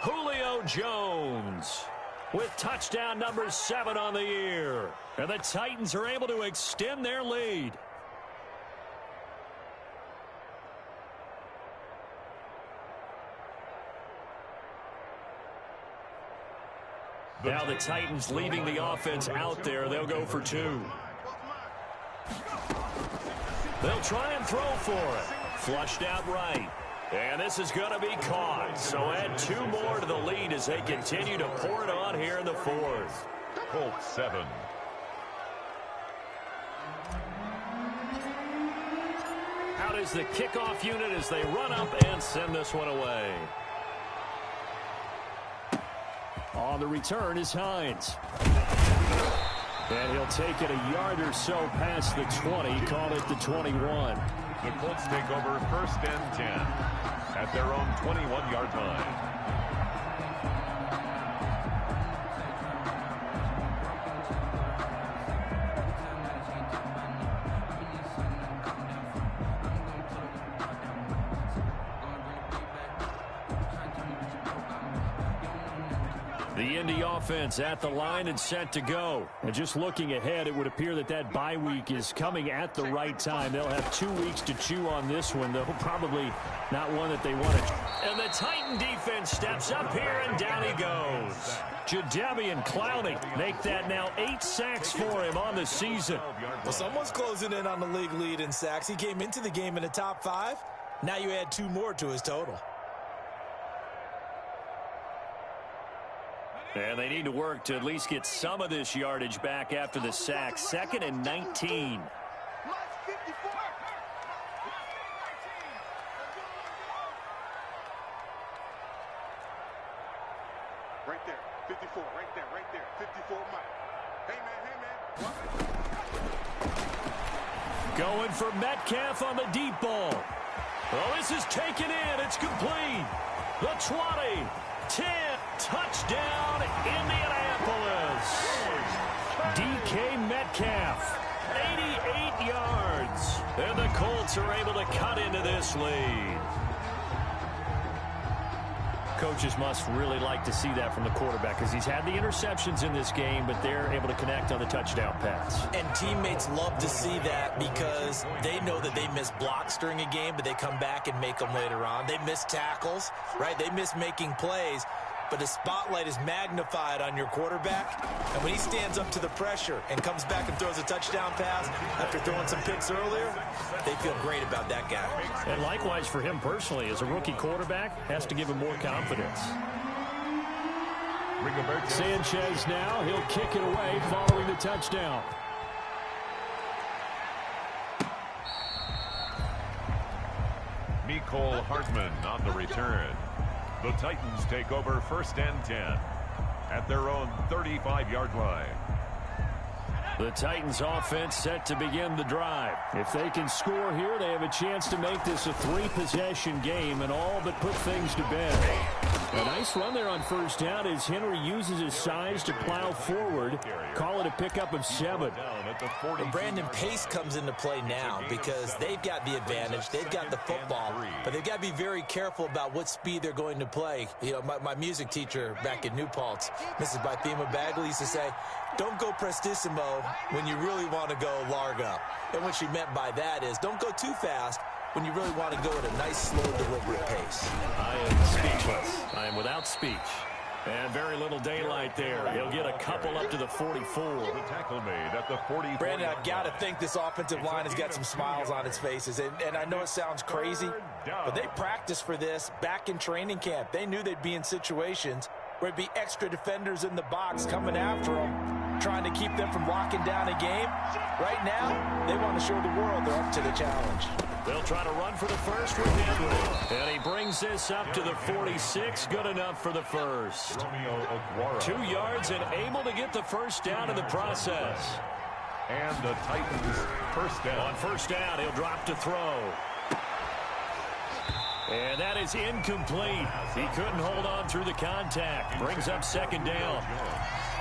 [SPEAKER 1] Julio Jones with touchdown number 7 on the year. And the Titans are able to extend their lead. Now the Titans leaving the offense out there. They'll go for 2. They'll try and throw for it. Flushed out right. And this is going to be caught. So add 2 more to the lead as they continue to pour it on here in the fourth.
[SPEAKER 2] Colts 7.
[SPEAKER 1] Out is the kickoff unit as they run up and send this one away. On the return is Hines. And he'll take it a yard or so past the 20, call it the 21.
[SPEAKER 2] The Colts take over 1st and 10 at their own 21-yard line.
[SPEAKER 1] The Indy offense at the line and set to go. And just looking ahead, it would appear that that bye week is coming at the right time. They'll have 2 weeks to chew on this one, though probably not one that they want to. And the Titan defense steps up here, and down he goes. Jadeveon Clowney make that now 8 sacks for him on the season.
[SPEAKER 3] Well, someone's closing in on the league lead in sacks. He came into the game in the top 5. Now you add 2 more to his total.
[SPEAKER 1] And they need to work to at least get some of this yardage back after the sack. 2nd and 19.
[SPEAKER 4] Right there, 54, right there, 54, Mike. Hey, man.
[SPEAKER 1] Going for Metcalf on the deep ball. Oh, this is taken in. It's complete. The 20, 10, touchdown, Indianapolis. DK Metcalf, 88 yards. And the Colts are able to cut into this lead. Coaches must really like to see that from the quarterback because he's had the interceptions in this game, but they're able to connect on the touchdown pass.
[SPEAKER 3] And teammates love to see that because they know that they miss blocks during a game, but they come back and make them later on. They miss tackles, right? They miss making plays, but the spotlight is magnified on your quarterback. And when he stands up to the pressure and comes back and throws a touchdown pass after throwing some picks earlier, they feel great about that guy.
[SPEAKER 1] And likewise for him personally, as a rookie quarterback, has to give him more confidence. Sanchez now, he'll kick it away following the touchdown.
[SPEAKER 2] Mecole Hardman on the return. The Titans take over 1st and 10 at their own 35-yard line.
[SPEAKER 1] The Titans offense set to begin the drive. If they can score here, they have a chance to make this a 3-possession game and all but put things to bed. A nice run there on first down as Henry uses his size to plow forward. Call it a pickup of 7.
[SPEAKER 3] And Brandon, pace comes into play now because they've got the advantage. They've got the football, but they've got to be very careful about what speed they're going to play. You know, my music teacher back in New Paltz, Mrs. Bythema Bagley, used to say, don't go prestissimo when you really want to go largo. And what she meant by that is don't go too fast when you really want to go at a nice, slow, deliberate pace.
[SPEAKER 1] I am speechless. I am without speech. And very little daylight there. He'll get a couple up to the 44.
[SPEAKER 2] The tackle made at the 44.
[SPEAKER 3] Brandon, I've got to think this offensive line has got some smiles on its faces. And I know it sounds crazy, but they practiced for this back in training camp. They knew they'd be in situations where it'd be extra defenders in the box coming after them, trying to keep them from locking down a game. Right now, they want to show the world they're up to the challenge.
[SPEAKER 1] They'll try to run for the first with Henry. And he brings this up to the 46. Good enough for the first. 2 yards and able to get the first down in the process.
[SPEAKER 2] And the Titans first down.
[SPEAKER 1] On first down, he'll drop to throw. And that is incomplete. He couldn't hold on through the contact. Brings up second down.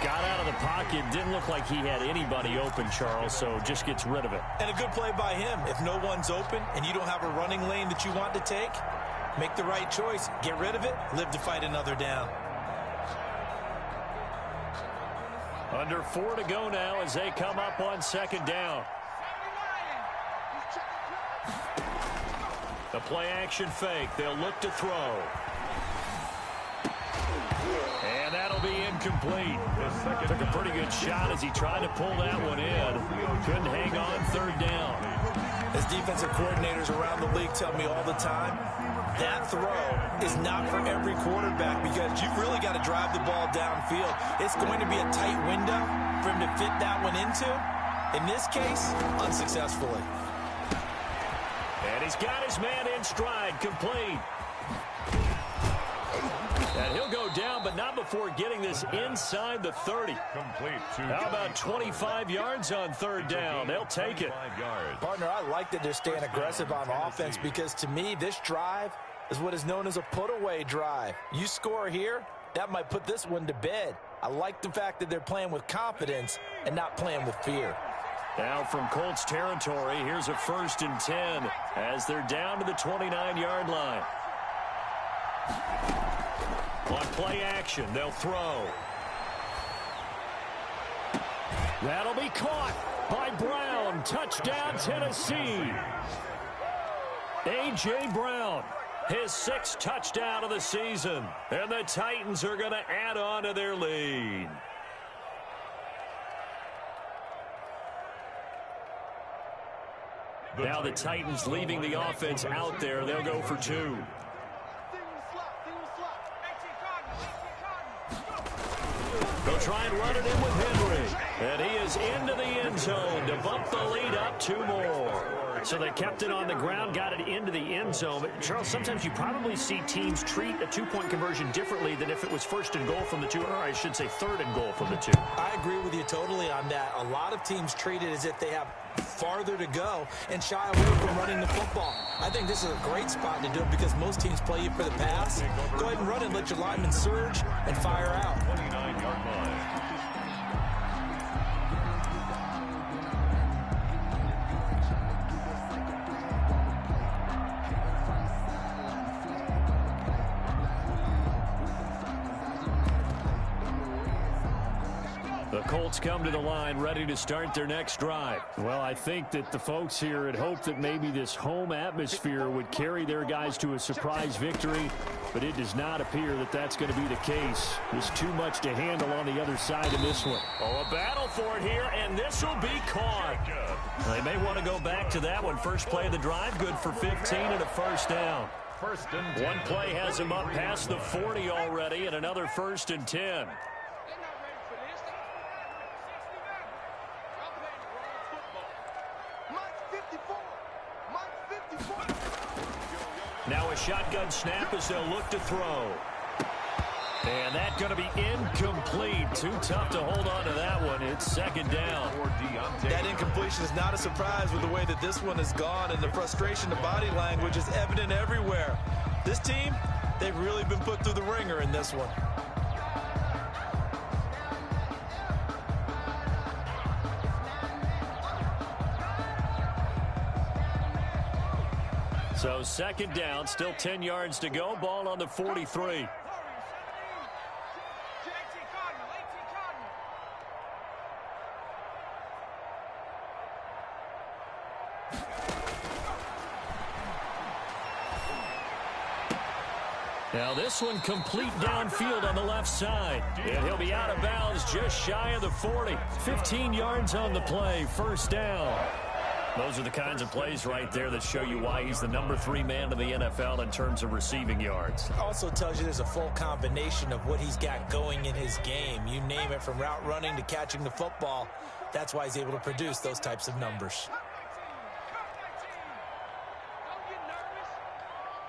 [SPEAKER 1] Got out of the pocket. Didn't look like he had anybody open, Charles, so just gets rid of it.
[SPEAKER 3] And a good play by him. If no one's open and you don't have a running lane that you want to take, make the right choice. Get rid of it. Live to fight another down.
[SPEAKER 1] Under 4 to go now as they come up on second down. The play action fake. They'll look to throw. And that'll be incomplete. Took a pretty good shot as he tried to pull that one in. Couldn't hang on third down.
[SPEAKER 3] As defensive coordinators around the league tell me all the time, that throw is not for every quarterback because you've really got to drive the ball downfield. It's going to be a tight window for him to fit that one into. In this case, unsuccessfully.
[SPEAKER 1] And he's got his man in stride, complete. And he'll go down, but not before getting this inside the 30.
[SPEAKER 2] Complete to
[SPEAKER 1] How about 25 yards on third down? They'll take it.
[SPEAKER 3] Partner, I like that they're staying aggressive on offense because to me, this drive is what is known as a put-away drive. You score here, that might put this one to bed. I like the fact that they're playing with confidence and not playing with fear.
[SPEAKER 1] Now from Colts territory, here's a 1st and 10 as they're down to the 29-yard line. On play action, they'll throw. That'll be caught by Brown. Touchdown, Tennessee. A.J. Brown, his 6th touchdown of the season. And the Titans are going to add on to their lead. Now the Titans leaving the offense out there. They'll go for 2. They'll try and run it in with Henry. And he is into the end zone to bump the lead up 2 more. So they kept it on the ground, got it into the end zone. But, Charles, sometimes you probably see teams treat a 2-point conversion differently than if it was 1st and goal from the 2, or I should say 3rd and goal from the 2.
[SPEAKER 3] I agree with you totally on that. A lot of teams treat it as if they have farther to go and shy away from running the football. I think this is a great spot to do it because most teams play you for the pass. Go ahead and run it, let your linemen surge, and fire out.
[SPEAKER 2] 29-yard line.
[SPEAKER 1] The Colts come to the line ready to start their next drive. Well, I think that the folks here had hoped that maybe this home atmosphere would carry their guys to a surprise victory, but it does not appear that that's going to be the case. There's too much to handle on the other side of this one. Oh, a battle for it here, and this will be caught. They may want to go back to that one. First play of the drive, good for 15 and a 1st down.
[SPEAKER 2] 1st and 10.
[SPEAKER 1] One play has him up past the 40 already, and another 1st and 10. Now a shotgun snap as they'll look to throw. And that's going to be incomplete. Too tough to hold on to that one It's second down.
[SPEAKER 3] That incompletion is not a surprise with the way that this one has gone, and the frustration, the body language is evident everywhere. This team, they've really been put through the ringer in this one.
[SPEAKER 1] So second down, still 10 yards to go. Ball on the 43. Now this one complete downfield on the left side. And he'll be out of bounds just shy of the 40. 15 yards on the play, first down. Those are the kinds of plays right there that show you why he's the number 3 man in the NFL in terms of receiving yards.
[SPEAKER 3] Also tells you there's a full combination of what he's got going in his game. You name it, from route running to catching the football. That's why he's able to produce those types of numbers.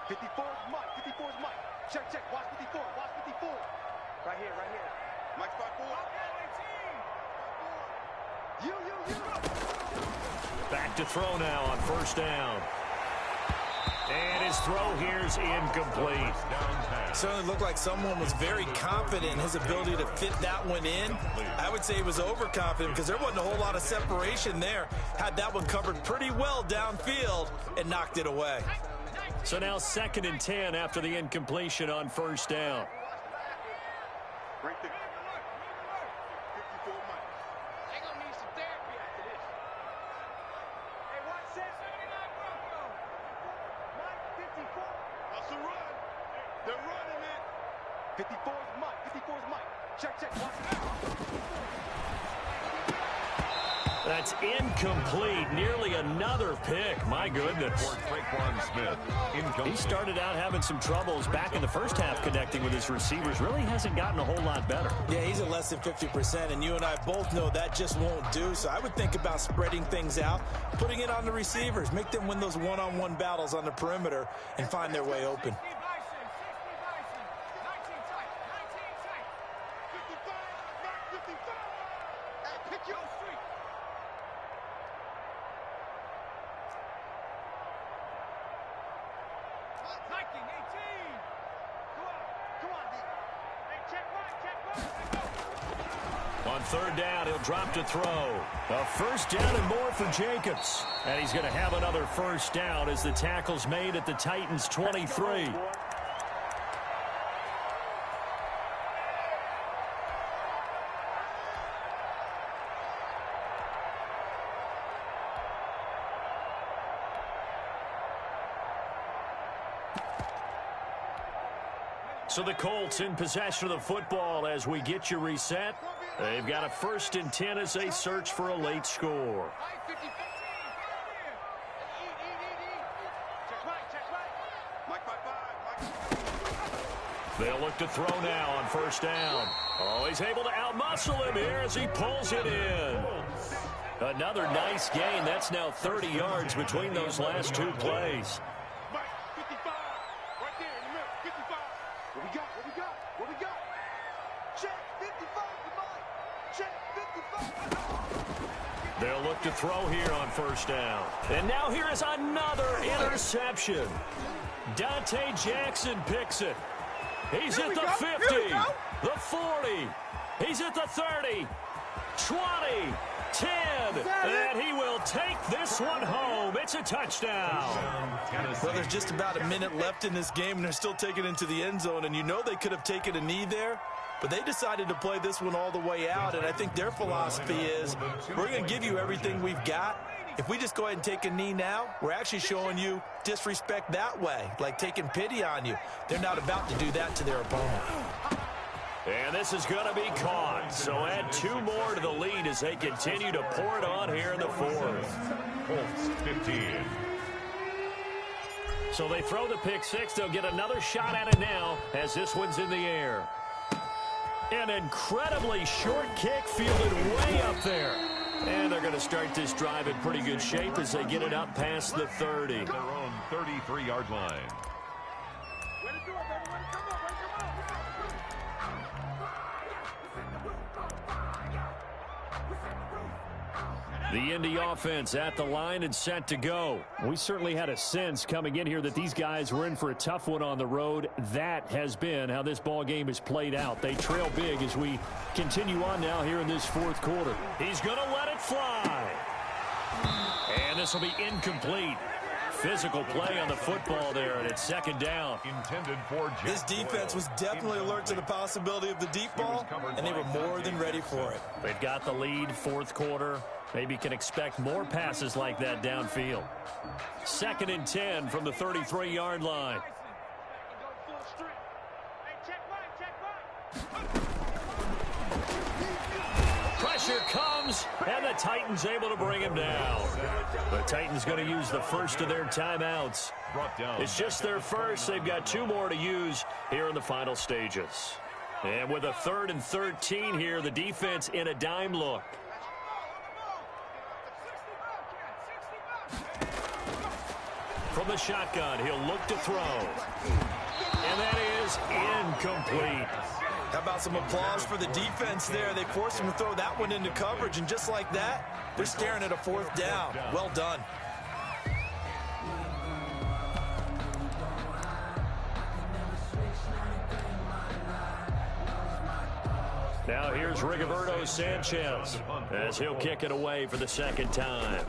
[SPEAKER 4] 54 is Mike. 54 is Mike. Check, check. Watch 54. Watch 54. Right here, right here. Mike 5-4. You.
[SPEAKER 1] Back to throw now on first down. And his throw here's incomplete.
[SPEAKER 3] Certainly looked like someone was very confident in his ability to fit that one in. I would say he was overconfident because there wasn't a whole lot of separation there. Had that one covered pretty well downfield and knocked it away.
[SPEAKER 1] So now 2nd and 10 after the incompletion on first down.
[SPEAKER 4] Right there. 54 Mike. They gonna need some therapy after this. Hey, watch that. Mike, 54. That's a run. They're running it. 54 is Mike. 54 is Mike. Check, check. Watch it out.
[SPEAKER 1] That's incomplete. Nearly another pick. My goodness. He started out having some troubles back in the first half connecting with his receivers. Really hasn't gotten a whole lot better.
[SPEAKER 3] Yeah, he's at less than 50%, and you and I both know that just won't do. So I would think about spreading things out, putting it on the receivers, make them win those one-on-one battles on the perimeter and find their way open.
[SPEAKER 4] 55. Hey, pick your street. Hiking 18. Come on, D. Hey, check right.
[SPEAKER 1] On third down, he'll drop to throw. A first down and more for Jacobs. And he's going to have another first down as the tackle's made at the Titans' 23. So the Colts in possession of the football as we get you reset. They've got a 1st and 10 as they search for a late score. They'll look to throw now on first down. Oh, he's able to outmuscle him here as he pulls it in. Another nice gain. That's now 30 yards between those last 2 plays. They'll look to throw here on first down. And now here is another interception. Dante Jackson picks it. He's at the 50, the 40. He's at the 30, 20, 10. And he will take this one home. It's a touchdown.
[SPEAKER 3] Well, there's just about a minute left in this game, and they're still taking it into the end zone. And you know they could have taken a knee there, but they decided to play this one all the way out. And I think their philosophy is, we're going to give you everything we've got. If we just go ahead and take a knee now, we're actually showing you disrespect that way, like taking pity on you. They're not about to do that to their opponent.
[SPEAKER 1] And this is going to be caught. So add 2 more to the lead as they continue to pour it on here in the 4th.
[SPEAKER 2] Colts 15.
[SPEAKER 1] So they throw the pick 6. They'll get another shot at it now as this one's in the air. An incredibly short kick fielded way up there. And they're going to start this drive in pretty good shape as they get it up past the 30.
[SPEAKER 2] Their own 33-yard line.
[SPEAKER 1] The Indy offense at the line and set to go.
[SPEAKER 6] We certainly had a sense coming in here that these guys were in for a tough one on the road. That has been how this ball game has played out. They trail big as we continue on now here in this fourth quarter.
[SPEAKER 1] He's going to let it fly. And this will be incomplete. Physical play on the football there, and it's second down.
[SPEAKER 2] Intended for
[SPEAKER 3] This defense was definitely alert to the possibility of the deep ball, and they were more than ready for it.
[SPEAKER 1] They've got the lead, fourth quarter. Maybe can expect more passes like that downfield. Second and 10 from the 33-yard line. Pressure comes, and the Titans able to bring him down. The Titans going to use the first of their timeouts. It's just their first. They've got 2 more to use here in the final stages. And with a 3rd and 13 here, the defense in a dime look. From the shotgun, he'll look to throw. And that is incomplete.
[SPEAKER 3] How about some applause for the defense there? They forced him to throw that one into coverage, and just like that, they're staring at a 4th down. Well done.
[SPEAKER 1] Now here's Rigoberto Sanchez as he'll kick it away for the second time.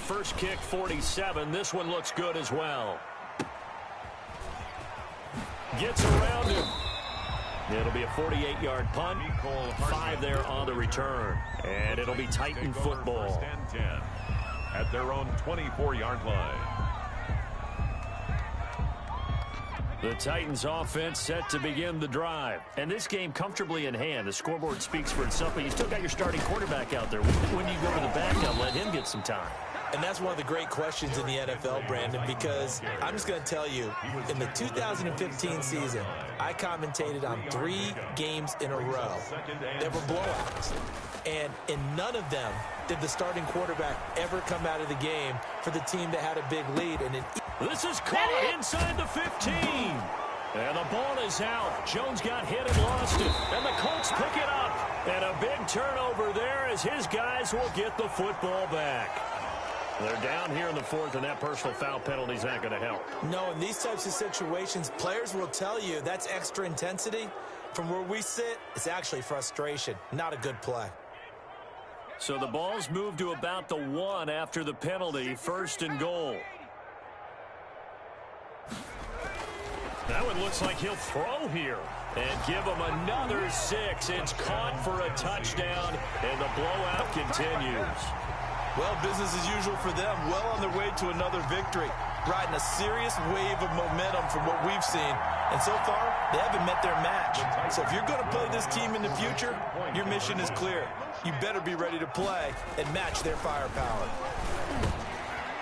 [SPEAKER 1] First kick, 47. This one looks good as well. Gets around him. It'll be a 48-yard punt. 5 there on the return. And it'll be Titan football.
[SPEAKER 2] First and 10 at their own 24-yard line.
[SPEAKER 1] The Titans offense set to begin the drive. And this game comfortably in hand. The scoreboard speaks for itself, but you still got your starting quarterback out there. When you go to the backup, let him get some time.
[SPEAKER 3] And that's one of the great questions in the NFL, Brandon, because I'm just going to tell you, in the 2015 season, I commentated on 3 games in a row that were blowouts. And in none of them did the starting quarterback ever come out of the game for the team that had a big lead. And
[SPEAKER 1] this is caught inside the 15. And the ball is out. Jones got hit and lost it. And the Colts pick it up. And a big turnover there as his guys will get the football back. They're down here in the 4th, and that personal foul penalty is not going to help.
[SPEAKER 3] No, in these types of situations, players will tell you that's extra intensity. From where we sit, it's actually frustration. Not a good play.
[SPEAKER 1] So the ball's moved to about the 1 after the penalty, 1st and goal. That one looks like he'll throw here and give him another 6. It's caught for a touchdown, and the blowout continues.
[SPEAKER 3] Well, business as usual for them. Well on their way to another victory. Riding a serious wave of momentum from what we've seen. And so far, they haven't met their match. So if you're going to play this team in the future, your mission is clear. You better be ready to play and match their firepower.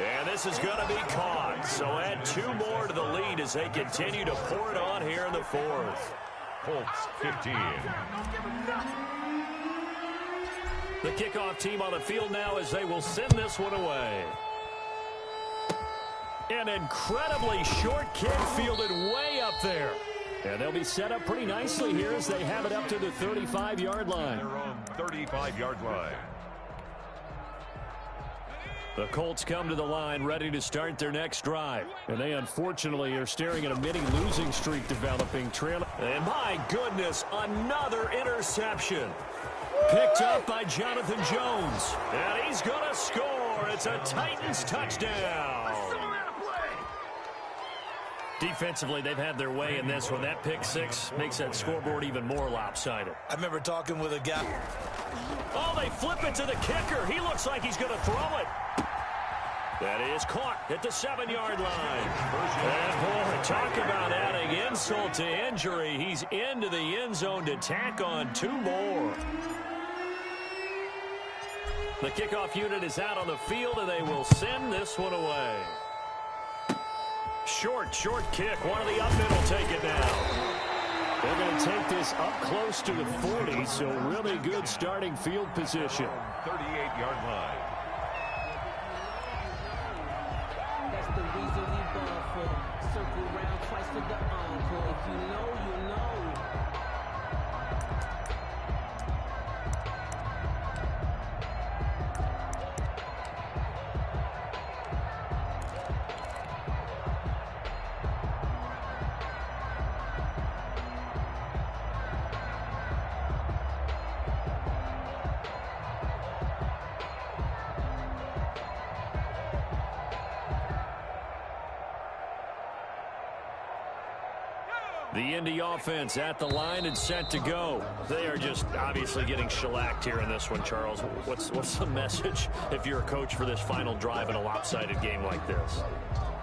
[SPEAKER 1] And this is going to be caught. So add 2 more to the lead as they continue to pour it on here in the 4th.
[SPEAKER 2] Colts 15.
[SPEAKER 1] The kickoff team on the field now as they will send this one away. An incredibly short kick fielded way up there. And they'll be set up pretty nicely here as they have it up to the 35-yard line.
[SPEAKER 2] Their own 35-yard line.
[SPEAKER 1] The Colts come to the line ready to start their next drive. And they unfortunately are staring at a mini losing streak developing. And my goodness, another interception. Picked up by Jonathan Jones. And he's going to score. It's a Titans touchdown. Defensively, they've had their way in this one. That pick 6 makes that scoreboard even more lopsided.
[SPEAKER 3] I remember talking with a guy.
[SPEAKER 1] Oh, they flip it to the kicker. He looks like he's going to throw it. That is caught at the 7-yard line. And boy, talk about adding insult to injury. He's into the end zone to tack on 2 more. The kickoff unit is out on the field, and they will send this one away. Short kick. One of the up men will take it now. They're going to take this up close to the 40, so really good starting field position.
[SPEAKER 2] 38-yard line.
[SPEAKER 7] That's the reason we ball for. Circle round twice for the encore. If you know, you know.
[SPEAKER 6] The Indy offense at the line and set to go.
[SPEAKER 1] They are just obviously getting shellacked here in this one, Charles. What's the message if you're a coach for this final drive in a lopsided game like this?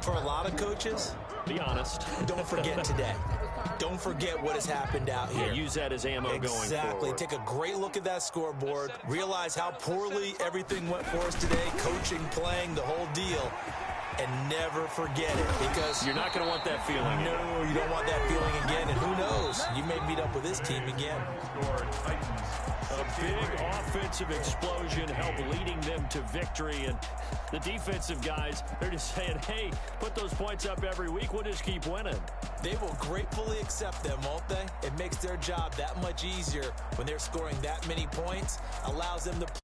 [SPEAKER 3] For a lot of coaches,
[SPEAKER 1] be honest.
[SPEAKER 3] Don't forget today. Don't forget what has happened out here.
[SPEAKER 1] Yeah, use that as ammo going forward.
[SPEAKER 3] Exactly. Take a great look at that scoreboard. Realize how poorly everything went for us today. Coaching, playing, the whole deal. And never forget it, because
[SPEAKER 1] you're not going to want that feeling.
[SPEAKER 3] No, you don't want that feeling again. And who knows? You may meet up with this team again.
[SPEAKER 1] A big offensive explosion helped leading them to victory. And the defensive guys, they're just saying, hey, put those points up every week. We'll just keep winning.
[SPEAKER 3] They will gratefully accept them, won't they? It makes their job that much easier when they're scoring that many points. Allows them to